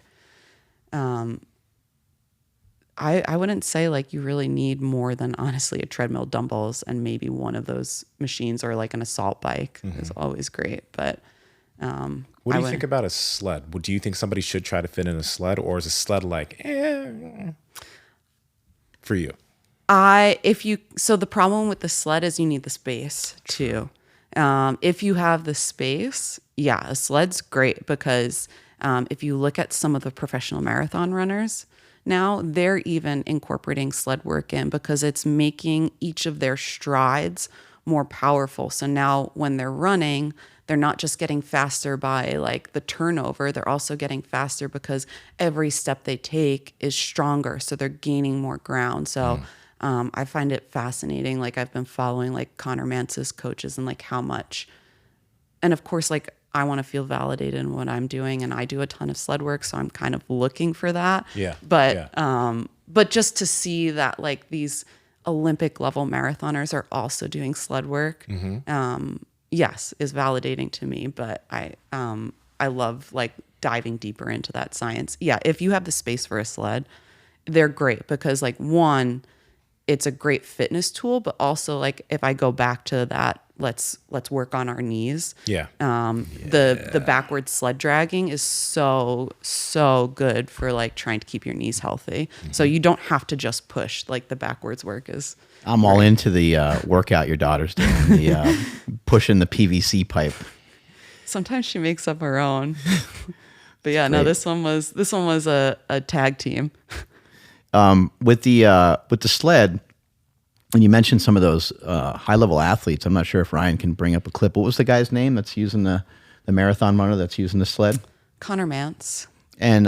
I wouldn't say like you really need more than honestly a treadmill, dumbbells, and maybe one of those machines, or like an assault bike is always great. But what do you think about a sled? Do you think somebody should try to fit in a sled, or is a sled like for you? So the problem with the sled is you need the space too. If you have the space, yeah, a sled's great, because if you look at some of the professional marathon runners now, they're even incorporating sled work in, because it's making each of their strides more powerful. So now when they're running, they're not just getting faster by like the turnover, they're also getting faster because every step they take is stronger. So they're gaining more ground. So I find it fascinating. Like, I've been following like Connor Mance's coaches and like how much, and of course, like, I want to feel validated in what I'm doing, and I do a ton of sled work, so I'm kind of looking for that. Yeah. But just to see that like these Olympic level marathoners are also doing sled work, yes, is validating to me. But I love like diving deeper into that science. Yeah, if you have the space for a sled, they're great, because like, one, it's a great fitness tool, but also like, if I go back to that, let's work on our knees. Yeah. The backward sled dragging is so good for like trying to keep your knees healthy. So you don't have to just push. Like, the backwards work is. I'm all into the workout your daughter's doing, the pushing the PVC pipe. Sometimes she makes up her own. But yeah, no, this one was a tag team. With the sled, when you mentioned some of those high level athletes, I'm not sure if Ryan can bring up a clip. What was the guy's name that's using the marathon runner that's using the sled? Connor Mance. And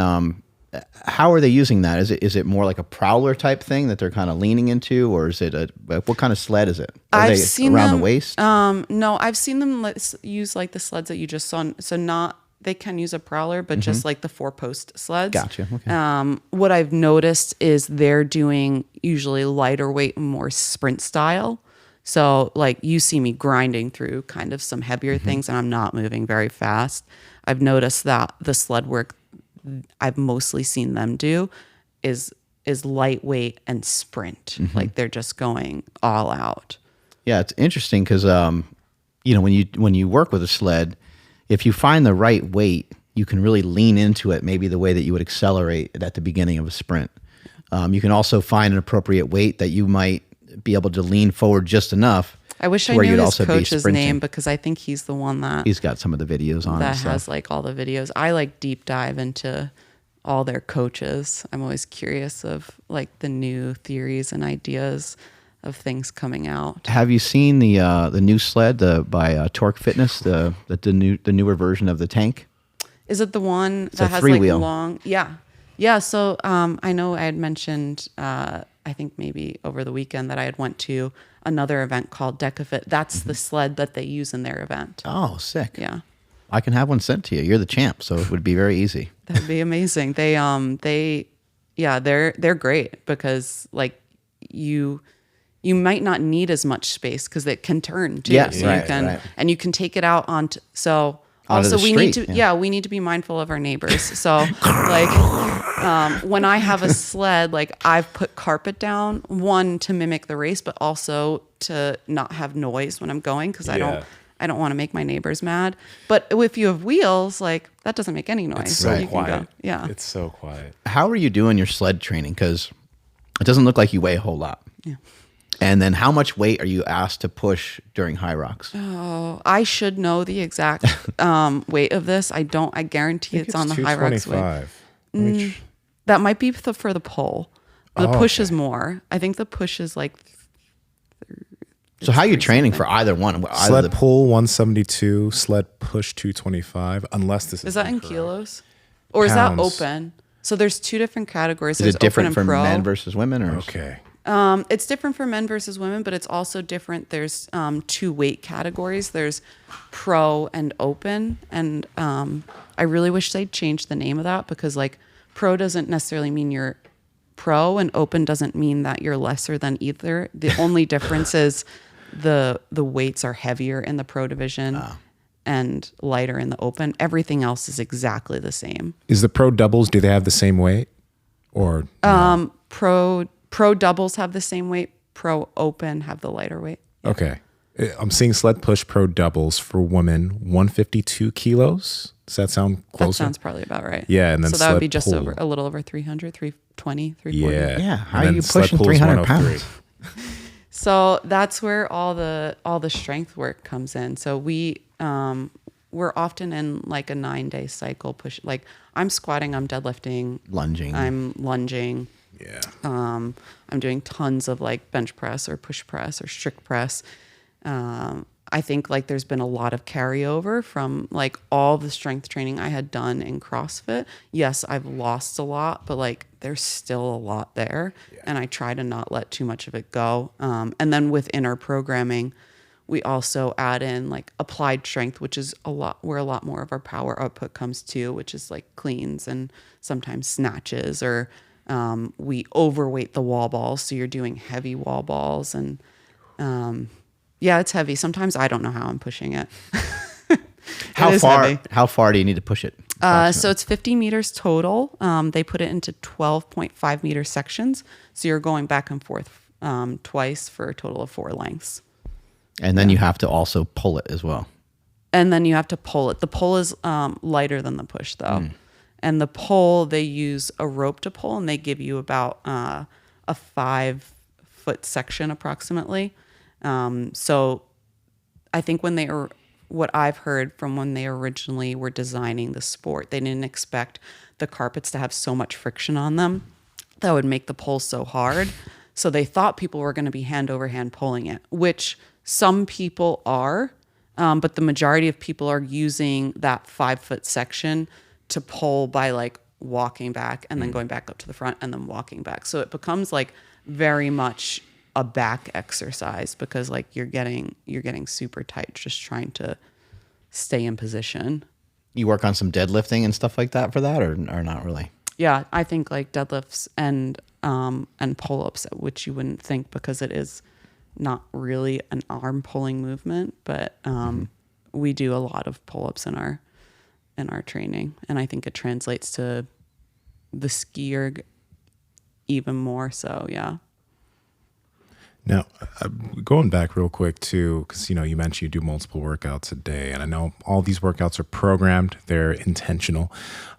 how are they using that? Is it more like a prowler type thing that they're kind of leaning into, or is it what kind of sled is it? I've seen around them, the waist? No, I've seen them use like the sleds that you just saw. So they can use a prowler, but just like the 4-post sleds. Gotcha. Okay. What I've noticed is they're doing usually lighter weight, more sprint style. So like, you see me grinding through kind of some heavier things, and I'm not moving very fast. I've noticed that the sled work I've mostly seen them do is lightweight and sprint. Like, they're just going all out. Yeah, it's interesting because when you work with a sled, if you find the right weight, you can really lean into it, maybe the way that you would accelerate at the beginning of a sprint. You can also find an appropriate weight that you might be able to lean forward just enough. I wish I knew his coach's name, because I think he's the one that... He's got some of the videos on that has like all the videos. I like deep dive into all their coaches. I'm always curious of like the new theories and ideas of things coming out. Have you seen the new sled by Torque Fitness, the newer version of the tank? Is it the one that has like long? Yeah. So I know I had mentioned I think maybe over the weekend that I had went to another event called Decafit. That's the sled that they use in their event. Oh, sick! Yeah, I can have one sent to you. You're the champ, so it would be very easy. That'd be amazing. They're great, because like you might not need as much space because it can turn too. Yes, so right. And you can take it out onto. So onto also we street, need to we need to be mindful of our neighbors. So like when I have a sled, like I've put carpet down, one to mimic the race, but also to not have noise when I'm going, because I don't want to make my neighbors mad. But if you have wheels, like that doesn't make any noise. It's so quiet. Yeah, it's so quiet. How are you doing your sled training? Because it doesn't look like you weigh a whole lot. Yeah. And then how much weight are you asked to push during Hyrox? Oh, I should know the exact weight of this. I don't. I guarantee it's on the Hyrox weight. That might be for the pull. The push is more. I think the push is like. So how are you training for either one? Sled pull 172, sled push 225. Unless this is that in kilos, or is that open? So there's two different categories. Is it different for men versus women, or okay? It's different for men versus women, but it's also different. There's 2 weight categories. There's pro and open. And I really wish they'd change the name of that, because like pro doesn't necessarily mean you're pro, and open doesn't mean that you're lesser than either. The only difference is the weights are heavier in the pro division and lighter in the open. Everything else is exactly the same. Is the pro doubles, do they have the same weight? Or no? Pro doubles have the same weight. Pro open have the lighter weight. Okay. I'm seeing sled push pro doubles for women, 152 kilos. Does that sound closer? That sounds probably about right. Yeah. And then so that would be just pull. A little over 300, 320, 340. Yeah. Yeah. How are you pushing 300 pounds? So that's where all the strength work comes in. So we're often in like a 9-day cycle push. Like I'm squatting, I'm deadlifting, I'm lunging. Yeah. I'm doing tons of like bench press or push press or strict press. I think like there's been a lot of carryover from like all the strength training I had done in CrossFit. Yes, I've lost a lot, but like there's still a lot there. Yeah. And I try to not let too much of it go. And then within our programming, we also add in like applied strength, which is where a lot more of our power output comes to, which is like cleans and sometimes snatches, or we overweight the wall balls. So you're doing heavy wall balls, and yeah, it's heavy. Sometimes I don't know how I'm pushing it. How far do you need to push it? So it's 50 meters total. They put it into 12.5 meter sections. So you're going back and forth twice for a total of 4 lengths. And then you have to also pull it as well. And then you have to pull it. The pull is lighter than the push, though. And the pull, they use a rope to pull, and they give you about a 5-foot section approximately. So I think what I've heard from when they originally were designing the sport, they didn't expect the carpets to have so much friction on them that would make the pull so hard. So they thought people were going to be hand over hand pulling it, which some people are, but the majority of people are using that 5-foot section to pull by like walking back and then going back up to the front and then walking back. So it becomes like very much a back exercise, because like you're getting super tight just trying to stay in position. You work on some deadlifting and stuff like that for that, or not really? Yeah, I think like deadlifts and pull-ups, which you wouldn't think because it is not really an arm pulling movement, but we do a lot of pull-ups in our training, and I think it translates to the Skierg even more so. Yeah. Now, going back real quick too, because you mentioned you do multiple workouts a day, and I know all these workouts are programmed; they're intentional.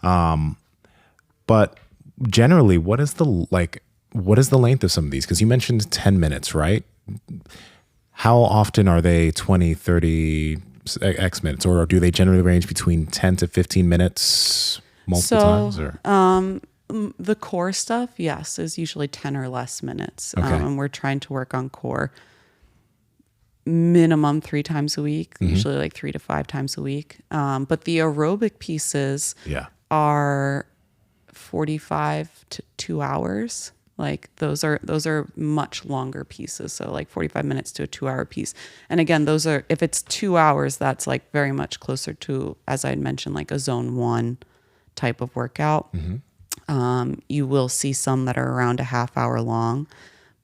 But generally, what is the length of some of these? Because you mentioned 10 minutes, right? How often are they 20, 30 X minutes, or do they generally range between 10 to 15 minutes multiple times? Or? The core stuff, yes, is usually 10 or less minutes. Okay. And we're trying to work on core minimum 3 times a week, usually like 3 to 5 times a week. But the aerobic pieces are 45 to 2 hours. Like those are much longer pieces. So like 45 minutes to a 2-hour piece. And again, those are, if it's 2 hours, that's like very much closer to, as I had mentioned, like a zone 1 type of workout. You will see some that are around a half hour long,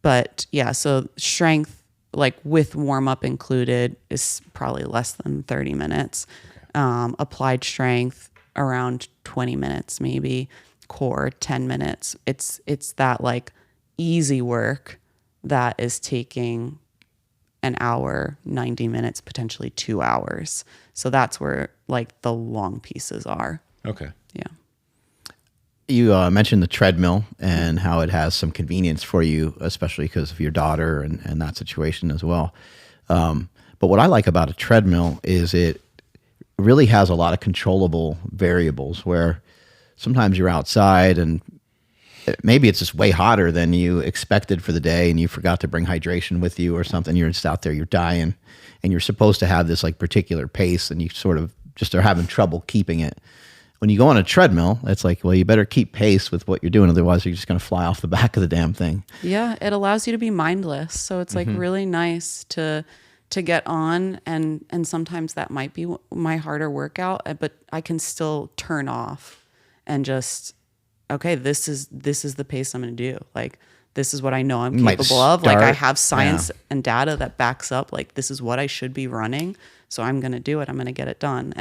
but yeah, so strength, like with warm up included, is probably less than 30 minutes. Applied strength around 20 minutes, maybe. Core 10 minutes. It's that like easy work that is taking an hour, 90 minutes, potentially 2 hours. So that's where like the long pieces are. Okay. Yeah. You mentioned the treadmill and how it has some convenience for you, especially because of your daughter and that situation as well. But what I like about a treadmill is it really has a lot of controllable variables, where sometimes you're outside and maybe it's just way hotter than you expected for the day and you forgot to bring hydration with you or something. You're just out there, you're dying, and you're supposed to have this like particular pace, and you sort of just are having trouble keeping it. when you go on a treadmill, it's like, well, you better keep pace with what you're doing. Otherwise, you're just going to fly off the back of the damn thing. Yeah. It allows you to be mindless. So it's like really nice to get on. And sometimes that might be my harder workout, but I can still turn off and just, okay, this is the pace I'm going to do. Like, this is what I know I'm capable of. Like, I have science and data that backs up, like, this is what I should be running. So I'm going to do it. I'm going to get it done.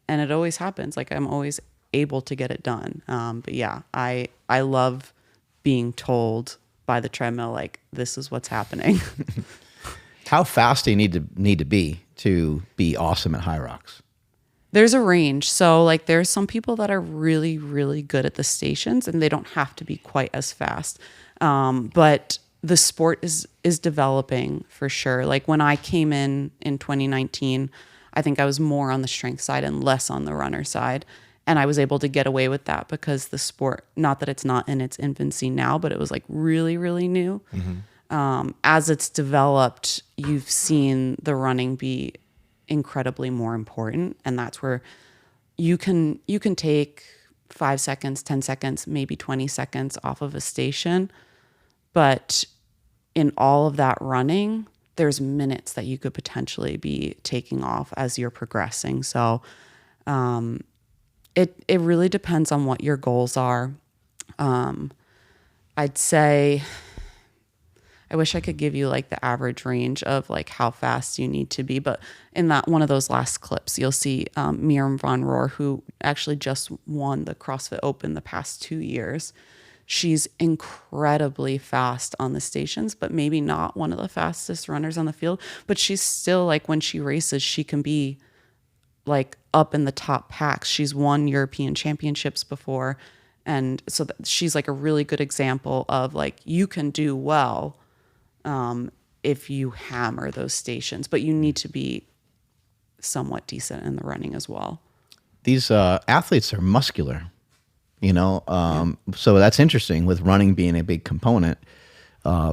And it always happens. Like, I'm always able to get it done. But yeah, I love being told by the treadmill, like, this is what's happening. How fast do you need to be awesome at Hyrox? There's a range. So like, there's some people that are really, really good at the stations, and they don't have to be quite as fast. But the sport is developing for sure. Like, when I came in 2019, I think I was more on the strength side and less on the runner side. And I was able to get away with that because the sport, not that it's not in its infancy now, but it was like really, really new. As it's developed, you've seen the running be incredibly more important. And that's where you can take 5 seconds, 10 seconds, maybe 20 seconds off of a station. But in all of that running, there's minutes that you could potentially be taking off as you're progressing. So it really depends on what your goals are. I'd say, I wish I could give you like the average range of like how fast you need to be. But in that one of those last clips, you'll see Miriam Von Rohr, who actually just won the CrossFit Open the past 2 years. She's incredibly fast on the stations, but maybe not one of the fastest runners on the field. But she's still, like, when she races, she can be like up in the top packs. She's won European championships before. And so she's like a really good example of like, you can do well if you hammer those stations, but you need to be somewhat decent in the running as well. These athletes are muscular, so that's interesting with running being a big component,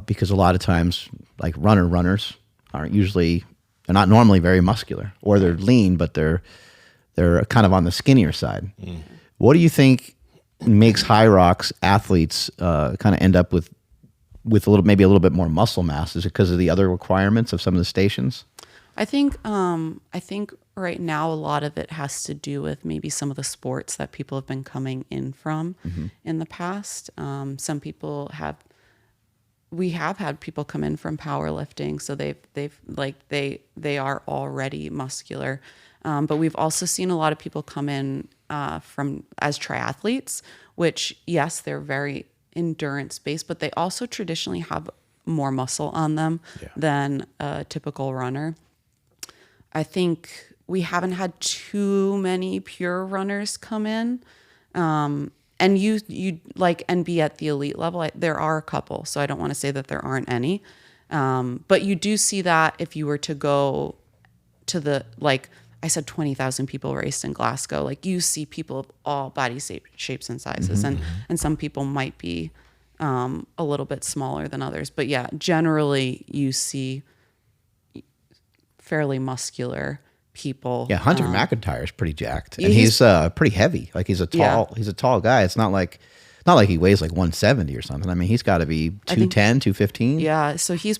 because a lot of times, like, runners aren't usually, they're not normally very muscular, or they're lean, but they're kind of on the skinnier side. What do you think makes Hyrox athletes kind of end up with maybe a little bit more muscle mass? Is it because of the other requirements of some of the stations? I think right now a lot of it has to do with maybe some of the sports that people have been coming in from in the past. Some people we have had people come in from powerlifting, so they are already muscular. But we've also seen a lot of people come in from as triathletes, which, yes, they're very endurance based, but they also traditionally have more muscle on them than a typical runner. I think we haven't had too many pure runners come in, and you like and be at the elite level. There are a couple, so I don't want to say that there aren't any, but you do see that if you were to go to the, like I said, 20,000 people raced in Glasgow. Like, you see people of all body shapes and sizes, and some people might be a little bit smaller than others. But yeah, generally you see fairly muscular people. Yeah, Hunter McIntyre is pretty jacked, and he's pretty heavy. Like, he's a tall guy. It's not like he weighs like 170 or something. I mean, he's got to be 210, 215. Yeah, so he's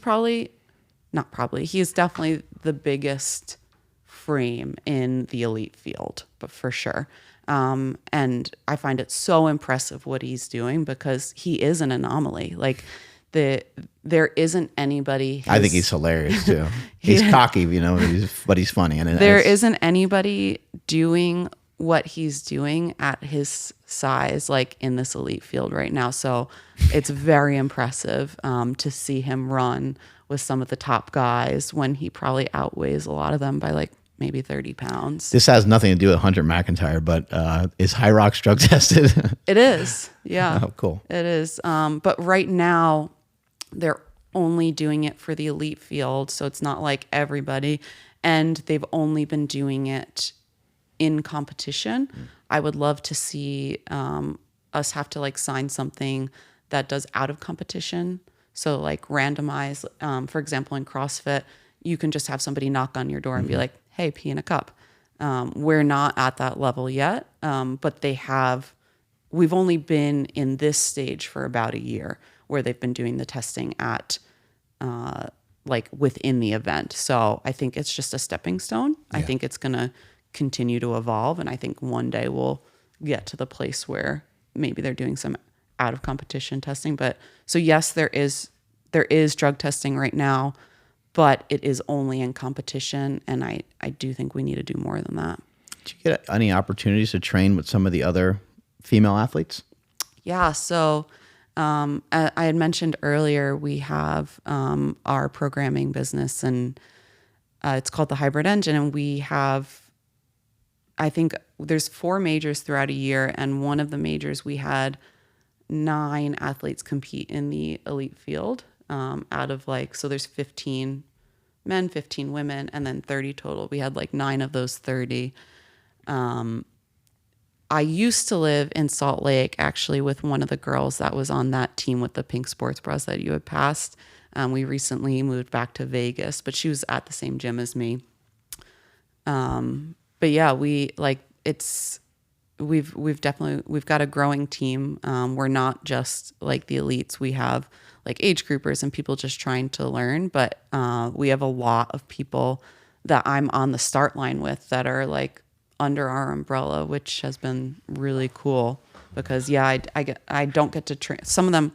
he's definitely the biggest frame in the elite field, but for sure. And I find it so impressive what he's doing, because he is an anomaly. Like, there isn't anybody. I think he's hilarious too. He's cocky, but he's funny. And there isn't anybody doing what he's doing at his size, like, in this elite field right now. So it's very impressive to see him run with some of the top guys when he probably outweighs a lot of them by like maybe 30 pounds. This has nothing to do with Hunter McIntyre, but is Hyrox drug tested? It is. Yeah. Oh, cool. It is. But right now they're only doing it for the elite field. So it's not like everybody, and they've only been doing it in competition. I would love to see us have to like sign something that does out of competition. So like randomize, for example, in CrossFit, you can just have somebody knock on your door and be like, hey, pee in a cup. We're not at that level yet, but we've only been in this stage for about a year where they've been doing the testing at like within the event. So I think it's just a stepping stone. Yeah. I think it's going to continue to evolve. And I think one day we'll get to the place where maybe they're doing some out of competition testing. But so yes, there is drug testing right now, but it is only in competition. And I do think we need to do more than that. Did you get any opportunities to train with some of the other female athletes? Yeah. So I had mentioned earlier, we have our programming business, and it's called the Hybrid Engine. And we have, I think there's 4 majors throughout a year. And one of the majors, we had 9 athletes compete in the elite field out of so there's 15 men, 15 women, and then 30 total. We had 9 of those 30. I used to live in Salt Lake, actually, with one of the girls that was on that team with the pink sports bras that you had passed. We recently moved back to Vegas, but she was at the same gym as me. But yeah, we've got a growing team. We're not just like the elites. We have age groupers and people just trying to learn, but we have a lot of people that I'm on the start line with that are under our umbrella, which has been really cool because I don't get to train. Some of them,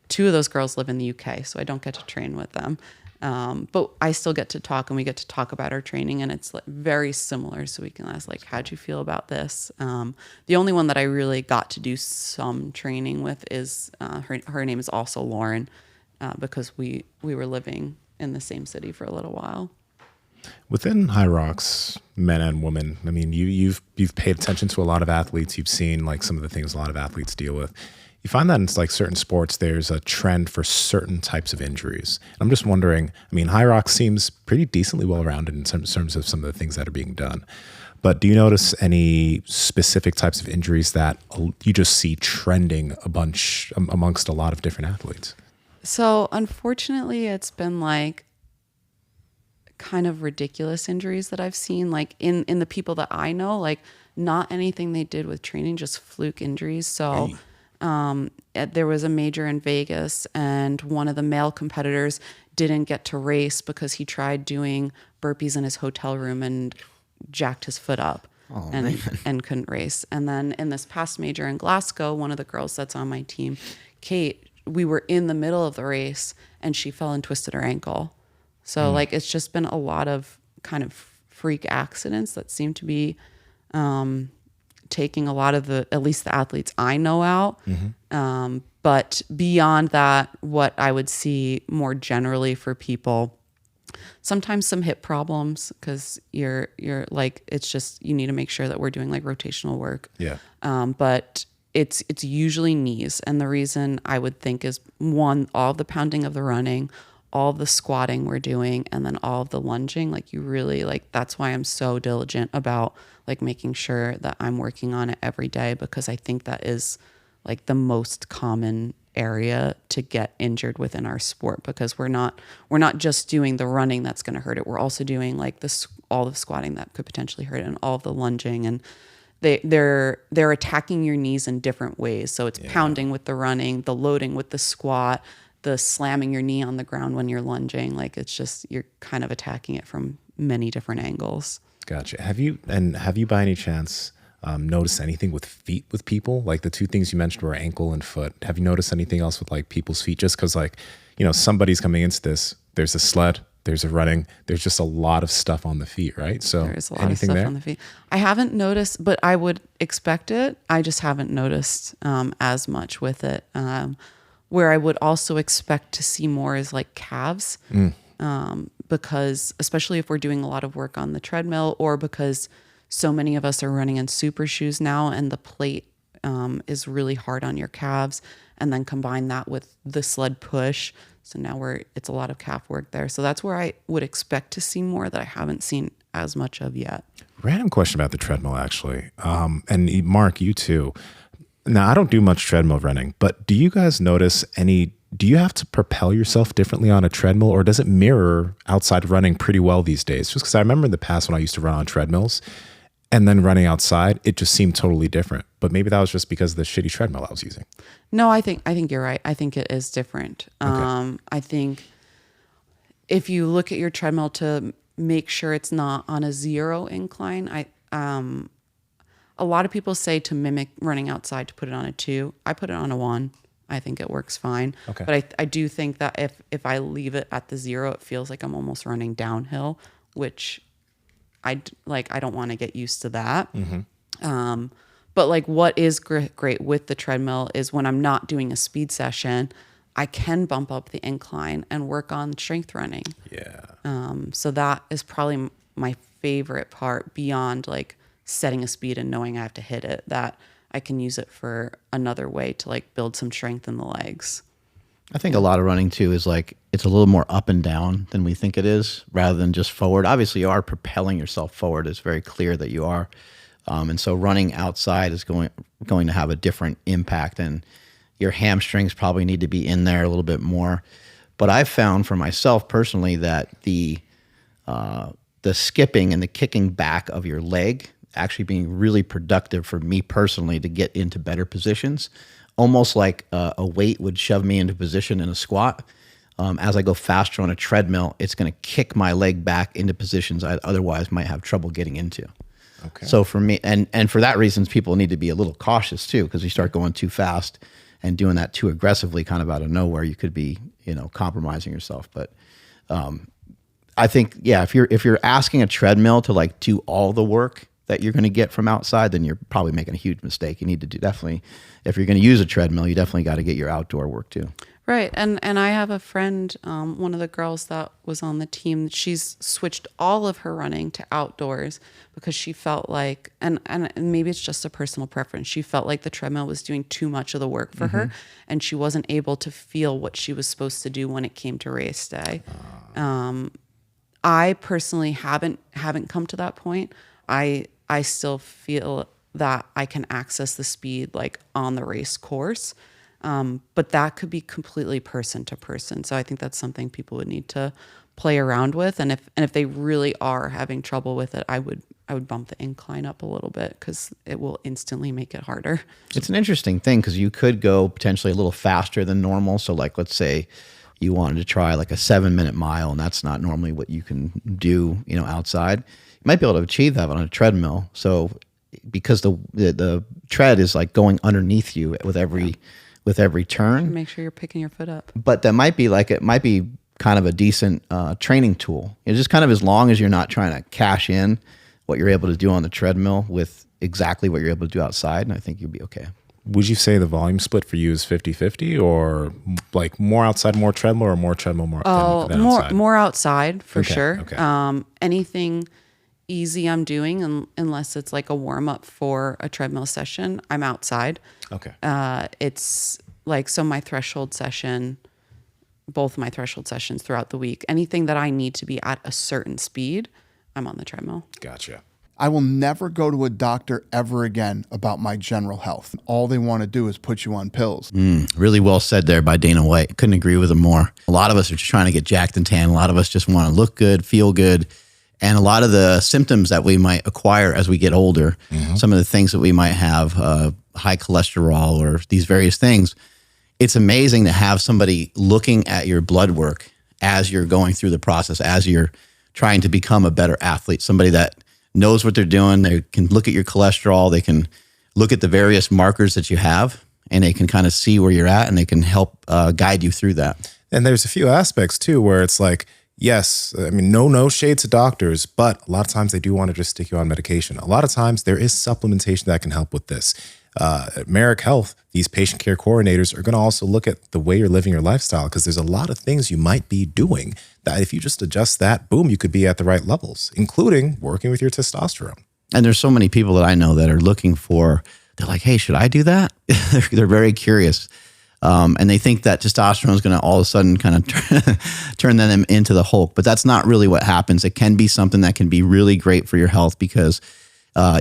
2 of those girls live in the UK, so I don't get to train with them. But I still get to talk, and we get to talk about our training, and it's very similar. So we can ask how'd you feel about this? The only one that I really got to do some training with is her name is also Lauren, because we were living in the same city for a little while. Within Hyrox, men and women, I mean, you've paid attention to a lot of athletes. You've seen some of the things a lot of athletes deal with. You find that in certain sports, there's a trend for certain types of injuries. I'm just wondering, I mean, Hyrox seems pretty decently well-rounded in terms of some of the things that are being done. But do you notice any specific types of injuries that you just see trending a bunch amongst a lot of different athletes? So unfortunately, it's been kind of ridiculous injuries that I've seen, in the people that I know, not anything they did with training, just fluke injuries. So there was a major in Vegas, and one of the male competitors didn't get to race because he tried doing burpees in his hotel room and jacked his foot up and couldn't race. And then in this past major in Glasgow, one of the girls that's on my team, Kate, we were in the middle of the race and she fell and twisted her ankle. So it's just been a lot of kind of freak accidents that seem to be taking a lot of at least the athletes I know out. Mm-hmm. But beyond that, what I would see more generally for people, sometimes some hip problems because you're it's just, you need to make sure that we're doing rotational work. Yeah. But it's usually knees. And the reason I would think is, one, all the pounding of the running, all the squatting we're doing, and then all of the lunging. You really that's why I'm so diligent about making sure that I'm working on it every day, because I think that is the most common area to get injured within our sport, because we're not just doing the running that's going to hurt it. We're also doing all the squatting that could potentially hurt it, and all of the lunging, and they're attacking your knees in different ways. So it's pounding with the running, the loading with the squat, the slamming your knee on the ground when you're lunging. It's just, you're kind of attacking it from many different angles. Gotcha. Have you by any chance noticed anything with feet with people? The 2 things you mentioned were ankle and foot. Have you noticed anything else with people's feet? Just because somebody's coming into this, there's a sled, there's a running, there's just a lot of stuff on the feet, right? So there's a lot of stuff on the feet. I haven't noticed, but I would expect it. I just haven't noticed as much with it. Where I would also expect to see more is calves, because especially if we're doing a lot of work on the treadmill, or because so many of us are running in super shoes now, and the plate is really hard on your calves, and then combine that with the sled push. So now it's a lot of calf work there. So that's where I would expect to see more that I haven't seen as much of yet. Random question about the treadmill, actually. And Mark, you too. Now, I don't do much treadmill running, but do you guys notice do you have to propel yourself differently on a treadmill, or does it mirror outside running pretty well these days? Just because I remember in the past when I used to run on treadmills, And then running outside, it just seemed totally different. But maybe that was just because of the shitty treadmill I was using. No, I think you're right. I think it is different. Okay. I think if you look at your treadmill to make sure it's not on a 0 incline, a lot of people say to mimic running outside to put it on a 2. I put it on a 1. I think it works fine. Okay. But I do think that if I leave it at the 0, it feels like I'm almost running downhill, which I don't want to get used to that. Mm-hmm. But like what is great with the treadmill is when I'm not doing a speed session, I can bump up the incline and work on strength running. Yeah. So that is probably my favorite part beyond like setting a speed and knowing I have to hit it, that I can use it for another way to like build some strength in the legs. I think a lot of running too is like it's a little more up and down than we think it is, rather than just forward. Obviously, you are propelling yourself forward. It's very clear that you are, and so running outside is going to have a different impact, and your hamstrings probably need to be in there a little bit more. But I've found for myself personally that the skipping and the kicking back of your leg actually being really productive for me personally to get into better positions. Almost like a weight would shove me into position in a squat. As I go faster on a treadmill, it's going to kick my leg back into positions I otherwise might have trouble getting into. Okay. So for me, and for that reason, people need to be a little cautious too, because you start going too fast and doing that too aggressively, kind of out of nowhere, you could be, compromising yourself. But I think, yeah, if you're asking a treadmill to like do all the work that you're going to get from outside, then you're probably making a huge mistake. You need to definitely, if you're going to use a treadmill, you definitely got to get your outdoor work too. Right. And I have a friend, one of the girls that was on the team, she's switched all of her running to outdoors because she felt like, and maybe it's just a personal preference, she felt like the treadmill was doing too much of the work for her, and she wasn't able to feel what she was supposed to do when it came to race day. I personally haven't come to that point. I still feel that I can access the speed like on the race course. But that could be completely person to person. So I think that's something people would need to play around with. And if they really are having trouble with it, I would bump the incline up a little bit because it will instantly make it harder. It's an interesting thing because you could go potentially a little faster than normal. So like, let's say you wanted to try like a 7-minute mile, and that's not normally what you can do, outside. You might be able to achieve that on a treadmill. So because the tread is like going underneath you with every turn. Make sure you're picking your foot up. But that might be kind of a decent training tool. Just kind of as long as you're not trying to cash in what you're able to do on the treadmill with exactly what you're able to do outside, and I think you'd be okay. Would you say the volume split for you is 50-50 or like more outside, more treadmill, or more treadmill, more than outside? More outside for sure. Okay. Anything easy I'm doing, unless it's like a warm up for a treadmill session, I'm outside. Okay. It's like, so my threshold session, both my threshold sessions throughout the week, anything that I need to be at a certain speed, I'm on the treadmill. Gotcha. I will never go to a doctor ever again about my general health. All they want to do is put you on pills. Really well said there by Dana White. Couldn't agree with him more. A lot of us are just trying to get jacked and tan. A lot of us just want to look good, feel good. And a lot of the symptoms that we might acquire as we get older, some of the things that we might have, high cholesterol or these various things, it's amazing to have somebody looking at your blood work as you're going through the process, as you're trying to become a better athlete, somebody that knows what they're doing. They can look at your cholesterol. They can look at the various markers that you have, and they can kind of see where you're at, and they can help guide you through that. And there's a few aspects too, where it's like, yes, I mean, no shade to doctors, but a lot of times they do want to just stick you on medication. A lot of times there is supplementation that can help with this. At Merrick Health, these patient care coordinators are going to also look at the way you're living your lifestyle, because there's a lot of things you might be doing that if you just adjust that, boom, you could be at the right levels, including working with your testosterone. And there's so many people that I know that are looking for, they're like, hey, should I do that? They're very curious. And they think that testosterone is going to all of a sudden kind of turn them into the Hulk. But that's not really what happens. It can be something that can be really great for your health, because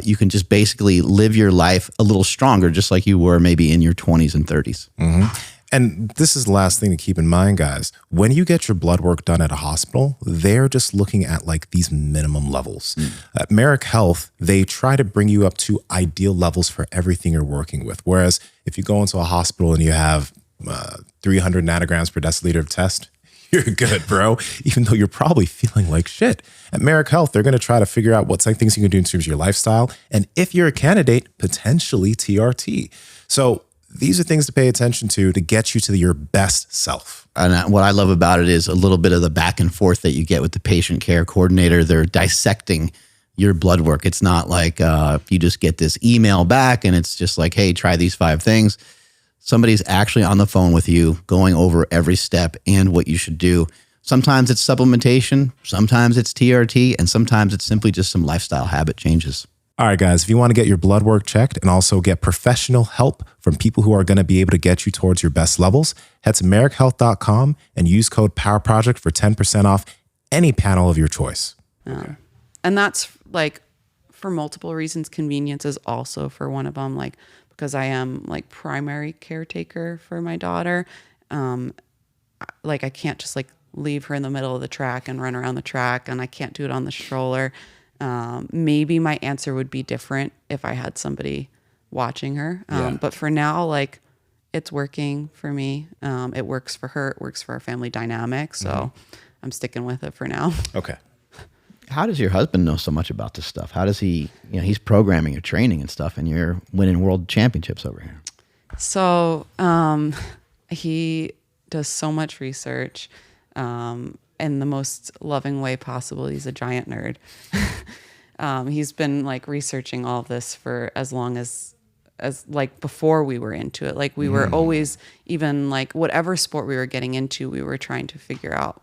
you can just basically live your life a little stronger, just like you were maybe in your 20s and 30s. Mm-hmm. And this is the last thing to keep in mind, guys. When you get your blood work done at a hospital, they're just looking at like these minimum levels. At Merrick Health, they try to bring you up to ideal levels for everything you're working with. Whereas if you go into a hospital and you have 300 nanograms per deciliter of test, you're good, bro, even though you're probably feeling like shit. At Merrick Health, they're going to try to figure out what things you can do in terms of your lifestyle. And if you're a candidate, potentially TRT. So these are things to pay attention to get you to your best self. And what I love about it is a little bit of the back and forth that you get with the patient care coordinator. They're dissecting your blood work. It's not like you just get this email back and it's just like, hey, try these 5 things. Somebody's actually on the phone with you, going over every step and what you should do. Sometimes it's supplementation, sometimes it's TRT, and sometimes it's simply just some lifestyle habit changes. All right, guys, if you want to get your blood work checked and also get professional help from people who are going to be able to get you towards your best levels, head to merrickhealth.com and use code POWERPROJECT for 10% off any panel of your choice. Okay. And that's like for multiple reasons. Convenience is also for one of them, like because I am like primary caretaker for my daughter. Like I can't just like leave her in the middle of the track and run around the track, and I can't do it on the stroller. Maybe my answer would be different if I had somebody watching her. But for now, like it's working for me. It works for her. It works for our family dynamic. So I'm sticking with it for now. Okay. How does your husband know so much about this stuff? How does he, he's programming your training and stuff, and you're winning world championships over here. So he does so much research in the most loving way possible. He's a giant nerd. He's been like researching all of this for as long as like before we were into it. Like we were always, even like whatever sport we were getting into, we were trying to figure out,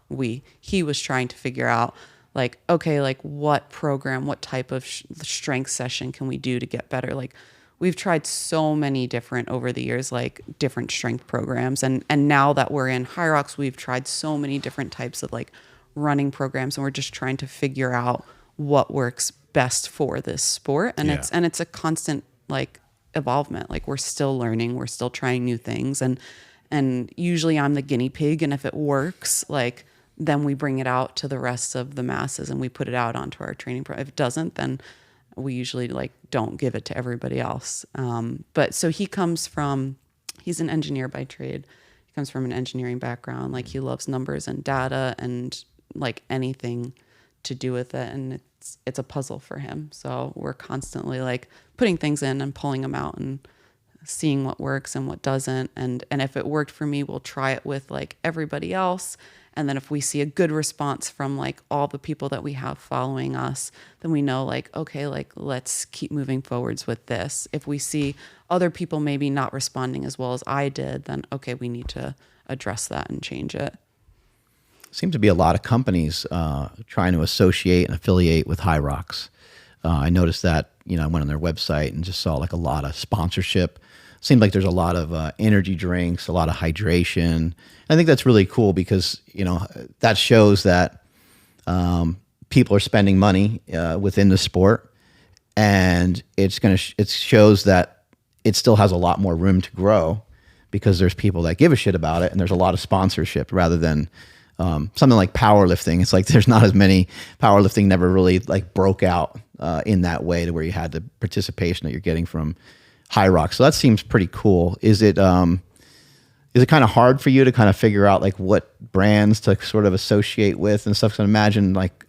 he was trying to figure out like, okay, like what program, what type of strength session can we do to get better? Like we've tried so many different over the years, like different strength programs. And now that we're in Hyrox, we've tried so many different types of like running programs, and we're just trying to figure out what works best for this sport. And it's a constant like evolvement. Like we're still learning, we're still trying new things. And usually I'm the guinea pig. And if it works, like, then we bring it out to the rest of the masses and we put it out onto our training program. If it doesn't, then we usually like don't give it to everybody else. But so he's an engineer by trade. He comes from an engineering background. Like he loves numbers and data and like anything to do with it. And it's a puzzle for him. So we're constantly like putting things in and pulling them out and seeing what works and what doesn't. And if it worked for me, we'll try it with like everybody else. And then if we see a good response from like all the people that we have following us, then we know like, okay, like let's keep moving forwards with this. If we see other people maybe not responding as well as I did, then okay, we need to address that and change it. Seems to be a lot of companies trying to associate and affiliate with Hyrox. I noticed that, I went on their website and just saw like a lot of sponsorship. Seemed like there's a lot of energy drinks, a lot of hydration. I think that's really cool because, that shows that people are spending money within the sport, and it shows that it still has a lot more room to grow because there's people that give a shit about it, and there's a lot of sponsorship rather than something like powerlifting. It's like there's not as many. Powerlifting never really like broke out in that way to where you had the participation that you're getting from Hyrox. So that seems pretty cool. Is it kind of hard for you to kind of figure out like what brands to sort of associate with and stuff? So I imagine like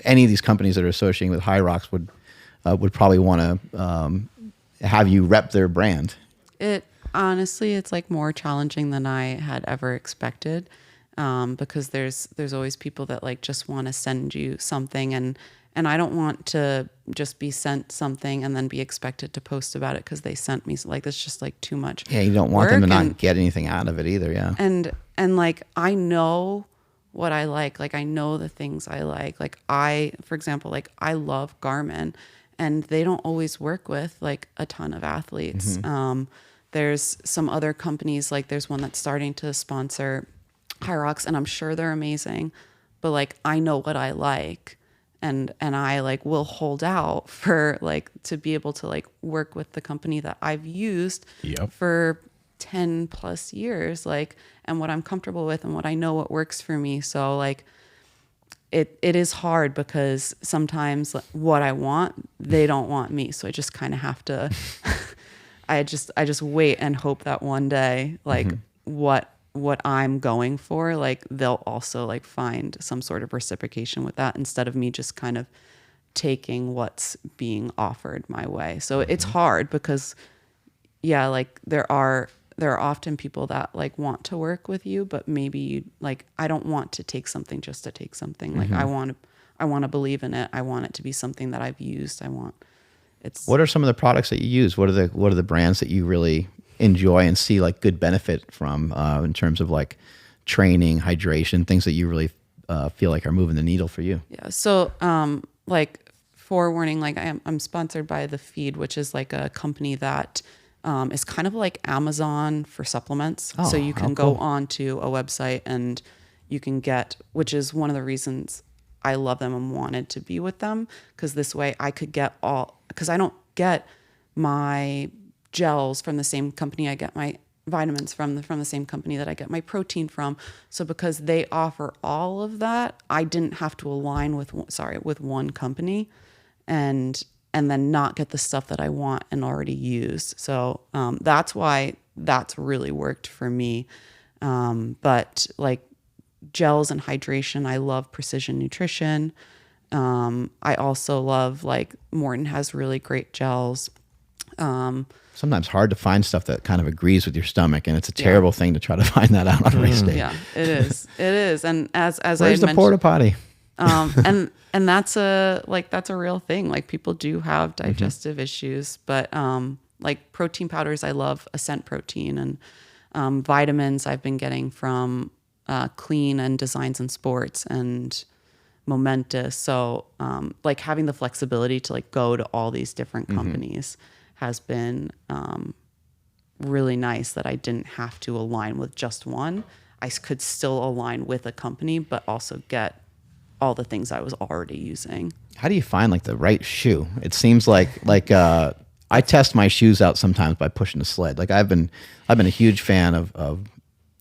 any of these companies that are associating with Hyrox would probably want to have you rep their brand. Honestly, it's like more challenging than I had ever expected, because there's always people that like just want to send you something, and I don't want to just be sent something and then be expected to post about it because they sent me. Like, that's just like too much. Yeah, you don't want them to not get anything out of it either. Yeah. And like, I know what I like. Like, I know the things I like. Like, for example, like I love Garmin, and they don't always work with like a ton of athletes. Mm-hmm. There's some other companies, like there's one that's starting to sponsor Hyrox, and I'm sure they're amazing, but like, I know what I like. And I like will hold out for like to be able to like work with the company that I've used for 10 plus years, like, and what I'm comfortable with and what I know what works for me. So like, it is hard because sometimes what I want, they don't want me. So I just kind of have to, I just wait and hope that one day, like what I'm going for, like they'll also like find some sort of reciprocation with that instead of me just kind of taking what's being offered my way. So it's hard because yeah, like there are often people that like want to work with you, but maybe you like, I don't want to take something just to take something. Like I want to believe in it. I want it to be something that I've used. What are some of the products that you use? What are the brands that you really enjoy and see like good benefit from in terms of like training, hydration, things that you really feel like are moving the needle for you? Yeah. So like forewarning, like I'm sponsored by The Feed, which is like a company that is kind of like Amazon for supplements. So you can go onto a website and you can get, which is one of the reasons I love them and wanted to be with them, because this way I could get because I don't get my gels from the same company I get my vitamins from the same company that I get my protein from. So because they offer all of that, I didn't have to align with one company and then not get the stuff that I want and already used. So that's why that's really worked for me. But like gels and hydration, I love Precision Nutrition. I also love like Morton has really great gels. Sometimes hard to find stuff that kind of agrees with your stomach, and it's a terrible thing to try to find that out on race day. Yeah, it is. It is. And as Where's I the porta potty? And that's a real thing. Like people do have digestive issues, but like protein powders, I love Ascent Protein, and vitamins I've been getting from Clean and Designs and Sports and Momentous. So like having the flexibility to like go to all these different companies has been really nice, that I didn't have to align with just one. I could still align with a company, but also get all the things I was already using. How do you find like the right shoe? It seems like I test my shoes out sometimes by pushing the sled. Like I've been a huge fan of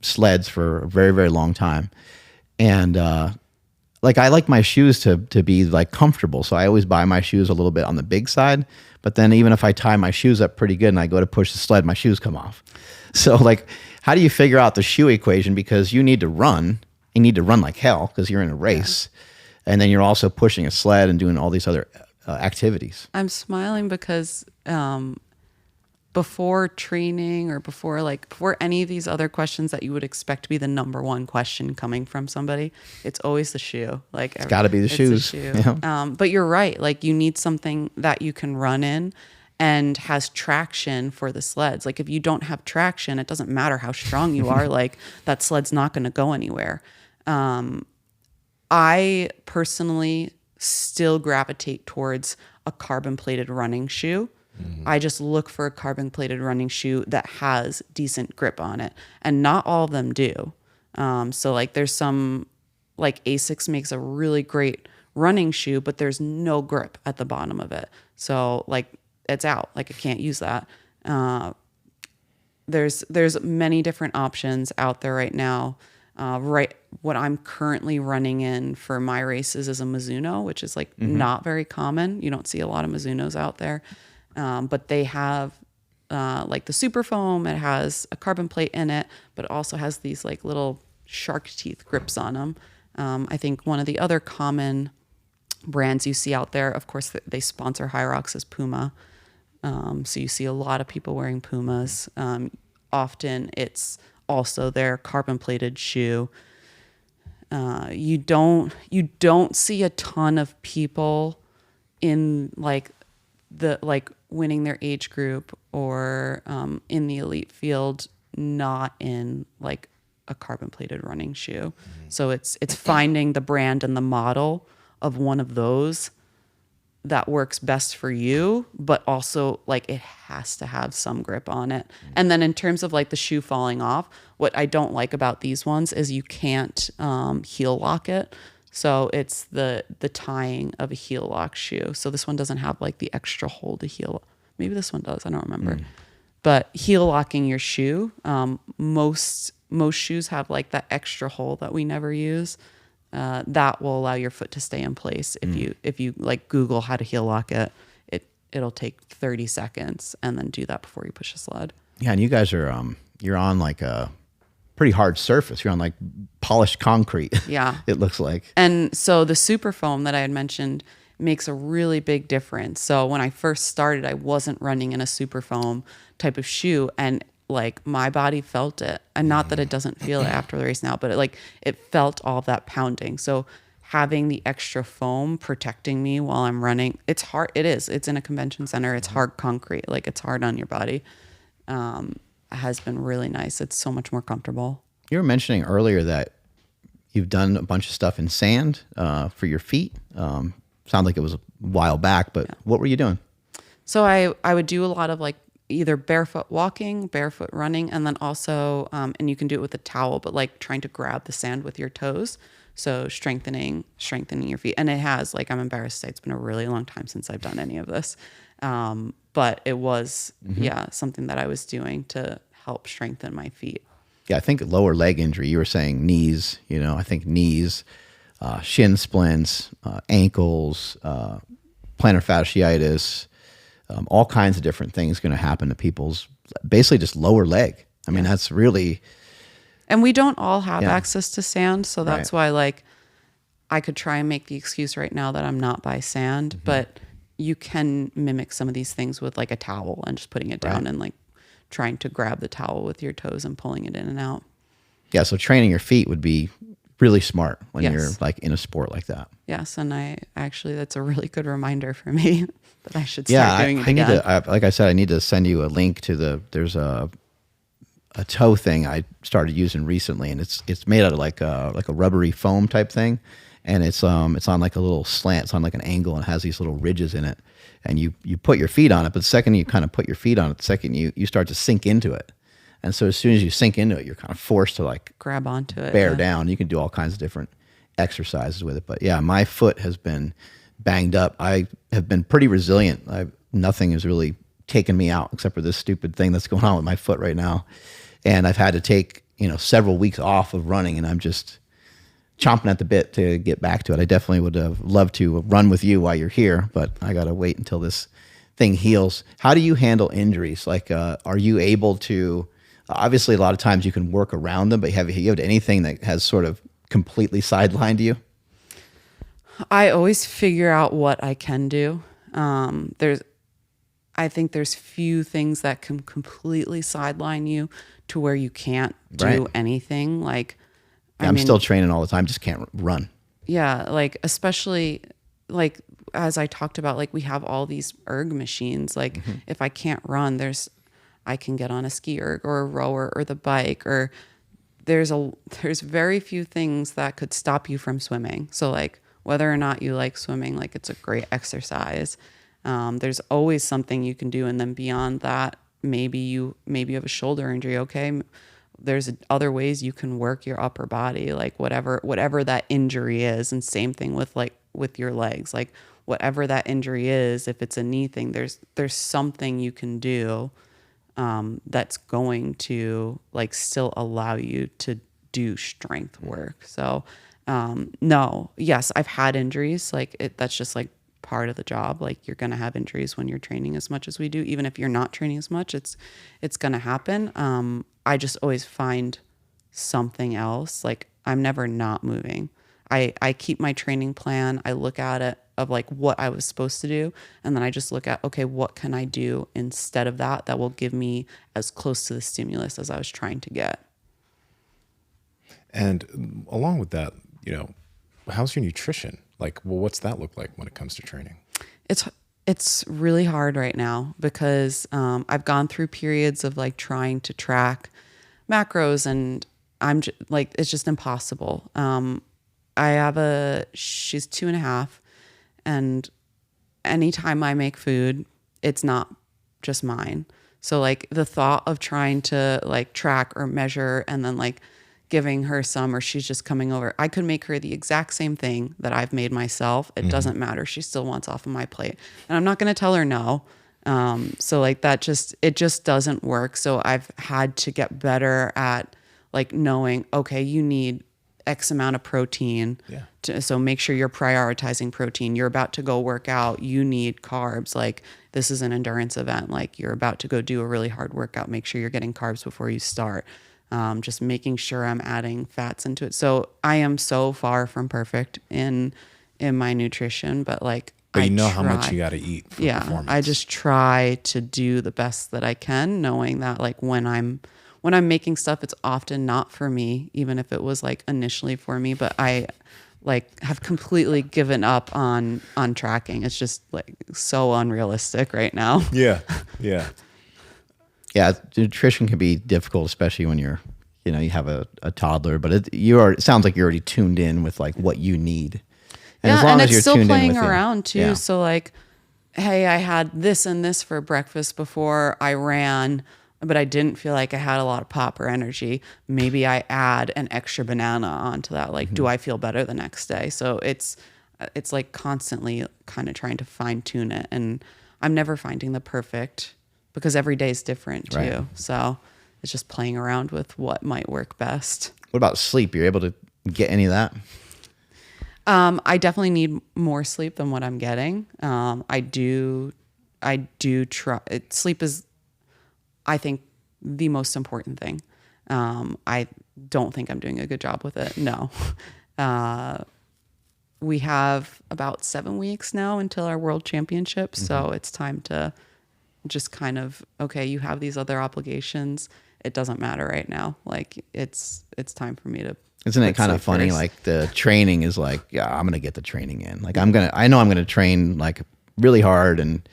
sleds for a very, very long time. And like I like my shoes to be like comfortable. So I always buy my shoes a little bit on the big side. But then even if I tie my shoes up pretty good and I go to push the sled, my shoes come off. So like, how do you figure out the shoe equation? Because you need to run. You need to run like hell because you're in a race. Yeah. And then you're also pushing a sled and doing all these other activities. I'm smiling because before training or before any of these other questions that you would expect to be the number one question coming from somebody, it's always the shoe. Like it's got to be the shoes. The shoe. Yeah. But you're right. Like you need something that you can run in and has traction for the sleds. Like if you don't have traction, it doesn't matter how strong you are. Like that sled's not going to go anywhere. I personally still gravitate towards a carbon plated running shoe. I just look for a carbon plated running shoe that has decent grip on it, and not all of them do. So like there's some, like Asics makes a really great running shoe, but there's no grip at the bottom of it. So like it's out, like I can't use that. There's many different options out there right now. What I'm currently running in for my races is a Mizuno, which is like not very common. You don't see a lot of Mizunos out there. But they have like the super foam. It has a carbon plate in it, but it also has these like little shark teeth grips on them. I think one of the other common brands you see out there, of course, they sponsor Hyrox, is Puma. So you see a lot of people wearing Pumas. Often it's also their carbon plated shoe. You don't see a ton of people in like winning their age group or in the elite field, not in like a carbon plated running shoe. So it's finding the brand and the model of one of those that works best for you, but also like it has to have some grip on it. And then in terms of like the shoe falling off, what I don't like about these ones is you can't heel lock it. So it's the tying of a heel lock shoe. So this one doesn't have like the extra hole to heel. Maybe this one does. I don't remember. But heel locking your shoe, most shoes have like that extra hole that we never use. That will allow your foot to stay in place. If you like Google how to heel lock it, it'll take 30 seconds and then do that before you push a sled. Yeah, and you guys are you're on like a pretty hard surface. You're on like polished concrete. Yeah. It looks like. And so the super foam that I had mentioned makes a really big difference. So when I first started, I wasn't running in a super foam type of shoe, and like my body felt it. And not that it doesn't feel it after the race now, but it felt all that pounding. So having the extra foam protecting me while I'm running, it's hard. It's in a convention center. It's hard concrete. Like it's hard on your body. Has been really nice. It's so much more comfortable. You were mentioning earlier that you've done a bunch of stuff in sand for your feet. Sounded like it was a while back, but what were you doing? So I would do a lot of like either barefoot walking, barefoot running, and then also, and you can do it with a towel, but like trying to grab the sand with your toes. So strengthening your feet. And it has, like, I'm embarrassed to say it's been a really long time since I've done any of this. But it was, something that I was doing to help strengthen my feet. Yeah, I think lower leg injury, you were saying knees, I think knees, shin splints, ankles, plantar fasciitis, all kinds of different things going to happen to people's basically just lower leg. I mean, that's really... And we don't all have access to sand. So that's why, like, I could try and make the excuse right now that I'm not by sand, but you can mimic some of these things with like a towel and just putting it down and like trying to grab the towel with your toes and pulling it in and out. Yeah. So training your feet would be really smart when you're like in a sport like that. Yes. And that's a really good reminder for me that I should start doing it again. Like I said, I need to send you a link to there's a toe thing I started using recently, and it's made out of like a rubbery foam type thing. And it's on like a little slant. It's on like an angle and has these little ridges in it. And you put your feet on it, but the second you kind of put your feet on it, the second you start to sink into it. And so as soon as you sink into it, you're kind of forced to like grab onto it, bear down. You can do all kinds of different exercises with it. But yeah, my foot has been banged up. I have been pretty resilient. Nothing has really taken me out except for this stupid thing that's going on with my foot right now. And I've had to take, several weeks off of running, and I'm just chomping at the bit to get back to it. I definitely would have loved to run with you while you're here, but I got to wait until this thing heals. How do you handle injuries? Like, are you able to, obviously a lot of times you can work around them, but have you had anything that has sort of completely sidelined you? I always figure out what I can do. I think there's few things that can completely sideline you to where you can't do anything. Like, I'm still training all the time, just can't run. Yeah, like especially like as I talked about, like we have all these erg machines. Like if I can't run, I can get on a Skierg or a rower or the bike, or there's very few things that could stop you from swimming. So like whether or not you like swimming, like it's a great exercise. There's always something you can do, and then beyond that, maybe you have a shoulder injury. Okay, there's other ways you can work your upper body, like whatever that injury is. And same thing with your legs, like whatever that injury is. If it's a knee thing, there's something you can do that's going to like still allow you to do strength work. So yes, I've had injuries. Like that's just like part of the job. Like you're going to have injuries when you're training as much as we do. Even if you're not training as much, it's going to happen. I just always find something else. Like I'm never not moving. I keep my training plan. I look at it of like what I was supposed to do. And then I just look at, okay, what can I do instead of that will give me as close to the stimulus as I was trying to get. And along with that, how's your nutrition? Like, well, what's that look like when it comes to training? It's really hard right now because I've gone through periods of like trying to track macros, and it's just impossible. She's 2.5, and anytime I make food, it's not just mine. So like the thought of trying to like track or measure and then like giving her some, or she's just coming over, I could make her the exact same thing that I've made myself. It doesn't matter. She still wants off of my plate, and I'm not going to tell her no. So like it just doesn't work. So I've had to get better at like knowing, okay, you need X amount of protein. Yeah. So make sure you're prioritizing protein. You're about to go work out. You need carbs. Like this is an endurance event. Like you're about to go do a really hard workout. Make sure you're getting carbs before you start. Just making sure I'm adding fats into it. So I am so far from perfect in my nutrition, but like, But you know how much you got to eat for performance. I just try to do the best that I can, knowing that like when I'm making stuff, it's often not for me, even if it was like initially for me, but I like have completely given up on tracking. It's just like so unrealistic right now. Yeah. Yeah. Yeah, nutrition can be difficult, especially when you have a toddler. But it sounds like you're already tuned in with like what you need, and as long and as it's you're still tuned playing in with around too. Yeah. So like, hey, I had this and this for breakfast before I ran, but I didn't feel like I had a lot of pop or energy. Maybe I add an extra banana onto that. Like, do I feel better the next day? So it's like constantly kind of trying to fine tune it, and I'm never finding the perfect, because every day is different too. Right. So it's just playing around with what might work best. What about sleep? You're able to get any of that? I definitely need more sleep than what I'm getting. I do try. Sleep is, I think, the most important thing. I don't think I'm doing a good job with it. No. We have about 7 weeks now until our world championships. Mm-hmm. So it's time to just kind of, okay, you have these other obligations. It doesn't matter right now. Like it's time for me to. Isn't it kind of funny? First. Like the training is like, yeah, I'm going to get the training in. Like I know I'm going to train like really hard, and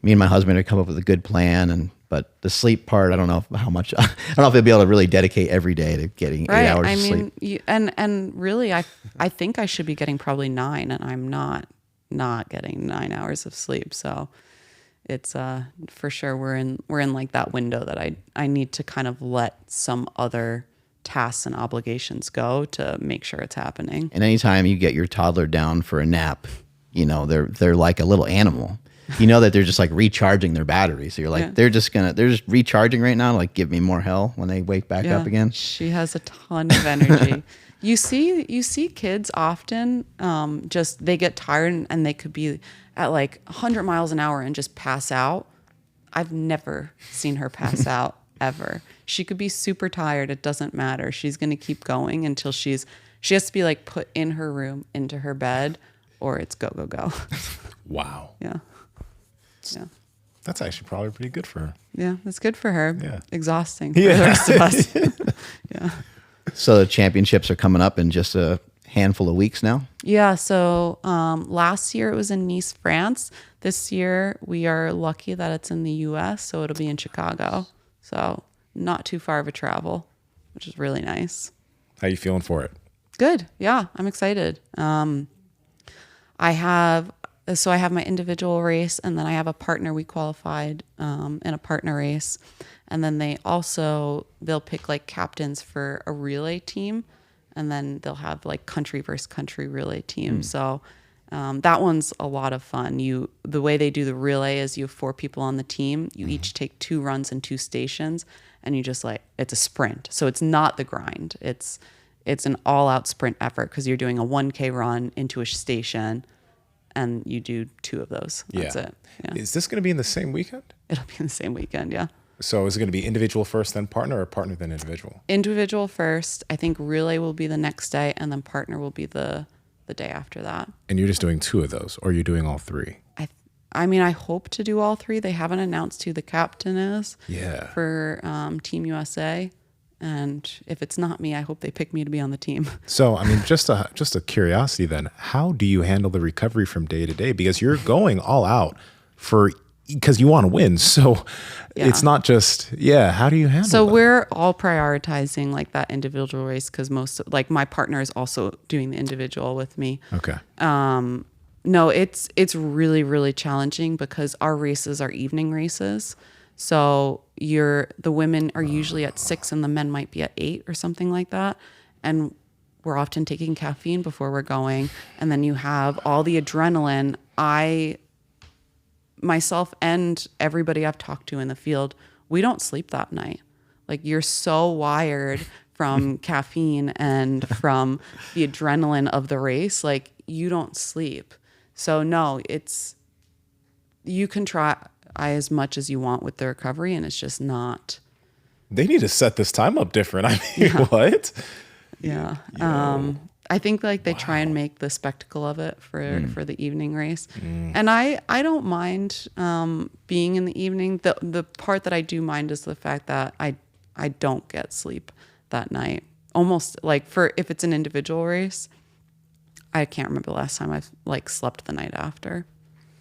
me and my husband are come up with a good plan. But the sleep part, I don't know how much, I don't know if I'll be able to really dedicate every day to getting 8 hours of sleep. And really, I think I should be getting probably 9, and I'm not getting 9 hours of sleep. So it's for sure we're in like that window that I need to kind of let some other tasks and obligations go to make sure it's happening. And anytime you get your toddler down for a nap, they're like a little animal. You know that they're just like recharging their battery. So you're like, they're just recharging right now. Like, give me more hell when they wake back up again. She has a ton of energy. You see kids often, just, they get tired and they could be at like 100 miles an hour and just pass out. I've never seen her pass out ever. She could be super tired. It doesn't matter. She's going to keep going until she has to be like put in her room, into her bed, or it's go, go, go. Wow. Yeah. Yeah. That's actually probably pretty good for her. Yeah, it's good for her. Yeah. Exhausting for the rest of us. Yeah. So the championships are coming up in just a handful of weeks now? Yeah. So last year it was in Nice, France. This year we are lucky that it's in the US, so it'll be in Chicago. So not too far of a travel, which is really nice. How you feeling for it? Good. Yeah, I'm excited. I have my individual race, and then I have a partner. We qualified in a partner race, and then they'll pick like captains for a relay team, and then they'll have like country versus country relay team. So that one's a lot of fun. The way they do the relay is you have 4 people on the team. You each take 2 runs in 2 stations, and you just it's a sprint. So it's not the grind. It's an all-out sprint effort because you're doing a 1K run into a station, and you do 2 of those. That's it. Yeah. Is this going to be in the same weekend? It'll be in the same weekend, yeah. So is it going to be individual first, then partner, or partner, then individual? Individual first. I think relay will be the next day, and then partner will be the day after that. And you're just doing 2 of those, or you're doing all 3? I hope to do all 3. They haven't announced who the captain is for Team USA. And if it's not me, I hope they pick me to be on the team. So, just a curiosity then, how do you handle the recovery from day to day? Because you're going all out because you want to win. So it's not just, how do you handle So that? we're all prioritizing like that individual race because my partner is also doing the individual with me. Okay. No, it's really, really challenging because our races are evening races. So the women are usually at 6 and the men might be at 8 or something like that. And we're often taking caffeine before we're going. And then you have all the adrenaline. I myself and everybody I've talked to in the field, we don't sleep that night. Like, you're so wired from caffeine and from the adrenaline of the race, like, you don't sleep. So no, you can try as much as you want with the recovery, and it's just not. They need to set this time up different. I mean, what? Yeah. I think like they try and make the spectacle of it for the evening race. And I don't mind being in the evening. The part that I do mind is the fact that I don't get sleep that night. Almost like if it's an individual race, I can't remember the last time I've like slept the night after.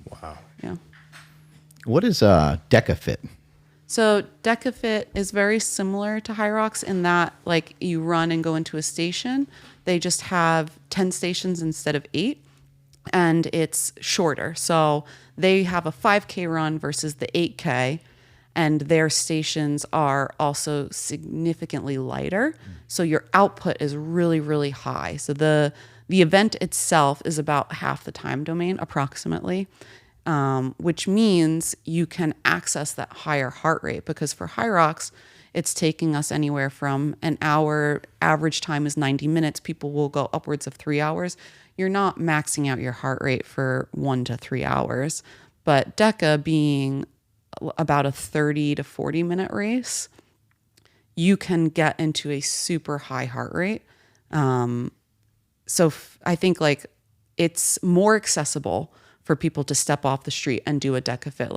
Wow. Yeah. What is Decafit? So Decafit is very similar to Hyrox in that like you run and go into a station. They just have 10 stations instead of 8, and it's shorter. So they have a 5K run versus the 8K, and their stations are also significantly lighter. So your output is really, really high. So the event itself is about half the time domain approximately. Which means you can access that higher heart rate, because for Hyrox, it's taking us anywhere from an hour. Average time is 90 minutes. People will go upwards of 3 hours. You're not maxing out your heart rate for 1 to 3 hours. But Deca being about a 30 to 40 minute race, you can get into a super high heart rate. So I think like it's more accessible for people to step off the street and do a Decafit.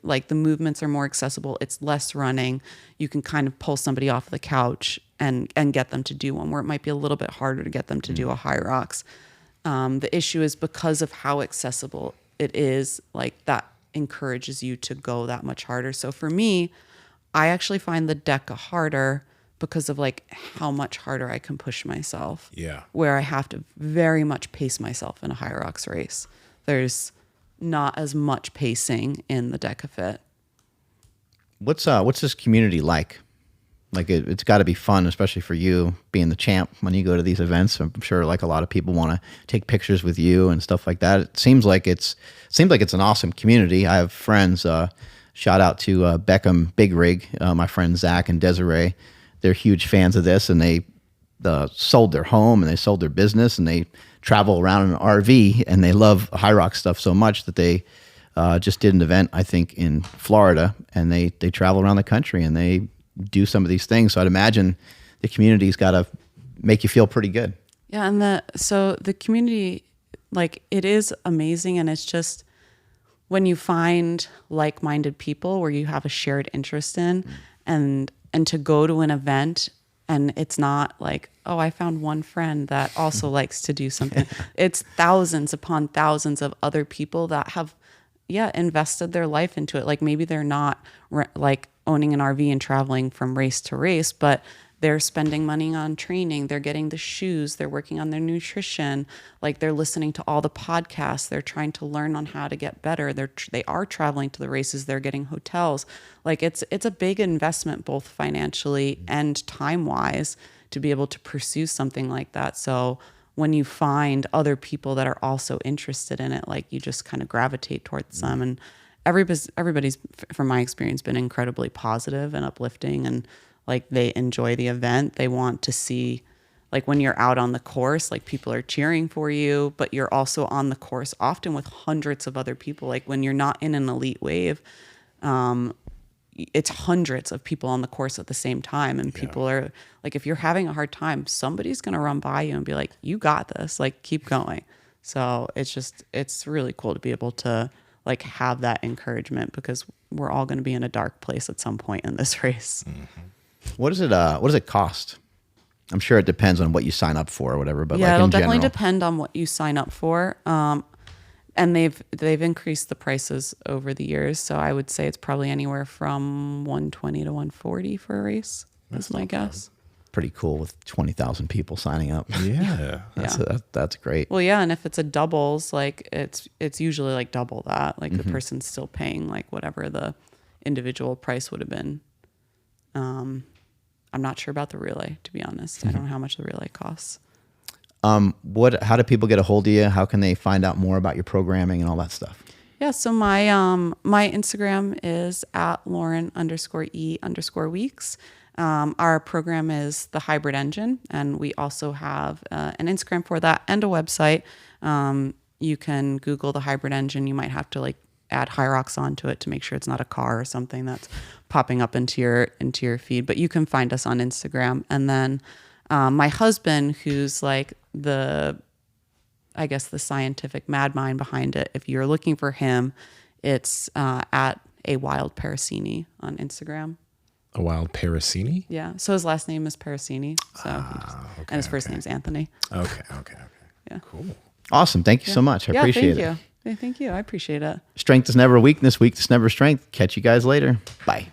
Like the movements are more accessible. It's less running. You can kind of pull somebody off the couch and get them to do one, where it might be a little bit harder to get them to do a Hyrox. The issue is because of how accessible it is, like that encourages you to go that much harder. So for me, I actually find the Deca harder because of like how much harder I can push myself. Yeah. Where I have to very much pace myself in a Hyrox race. There's not as much pacing in the Decafit. What's this community like? Like it's got to be fun, especially for you being the champ when you go to these events. I'm sure like a lot of people want to take pictures with you and stuff like that. It seems like it's an awesome community. I have friends. Shout out to Beckham Big Rig, my friends Zach and Desiree. They're huge fans of this, and they sold their home and they sold their business, and they travel around in an RV, and they love Hyrox stuff so much that they just did an event, I think, in Florida, and they travel around the country and they do some of these things. So I'd imagine the community's got to make you feel pretty good. Yeah, and so the community, like, it is amazing, and it's just when you find like-minded people where you have a shared interest in, and to go to an event. And it's not like, oh, I found one friend that also likes to do something. It's thousands upon thousands of other people that have, invested their life into it. Like maybe they're not like owning an RV and traveling from race to race, but they're spending money on training. They're getting the shoes. They're working on their nutrition. Like they're listening to all the podcasts. They're trying to learn on how to get better. They are traveling to the races. They're getting hotels. Like it's a big investment, both financially and time-wise, to be able to pursue something like that. So when you find other people that are also interested in it, like you just kind of gravitate towards them. And everybody's, from my experience, been incredibly positive and uplifting, and like they enjoy the event. They want to see, like when you're out on the course, like people are cheering for you, but you're also on the course often with hundreds of other people. Like when you're not in an elite wave, it's hundreds of people on the course at the same time. And people are like, if you're having a hard time, somebody's going to run by you and be like, you got this, like keep going. So it's really cool to be able to like have that encouragement, because we're all going to be in a dark place at some point in this race. Mm-hmm. What does it cost? I'm sure it depends on what you sign up for or whatever, but yeah, like it'll in definitely general. depend on what you sign up for. And they've increased the prices over the years. So I would say it's probably anywhere from $120 to $140 for a race. That's my guess. Pretty cool with 20,000 people signing up. Yeah. That's great. Well, yeah, and if it's a doubles, like it's usually like double that. Like the person's still paying like whatever the individual price would have been. I'm not sure about the relay, to be honest. I don't know how much the relay costs. How do people get a hold of you? How can they find out more about your programming and all that stuff? Yeah. So my Instagram is at Lauren_E_weeks. Our program is the Hybrid Engine, and we also have an Instagram for that and a website. You can Google the Hybrid Engine. You might have to like add Hyrox onto it to make sure it's not a car or something that's popping up into your feed. But you can find us on Instagram. And then my husband, who's like the scientific mad mind behind it. If you're looking for him, it's at a wild Parasini on Instagram. A wild Parasini? Yeah. So his last name is Parasini. So and his first name's Anthony. Okay. Yeah. Cool. Awesome. Thank you so much. I appreciate it. Thank you. I appreciate it. Strength is never weakness. Weakness never strength. Catch you guys later. Bye.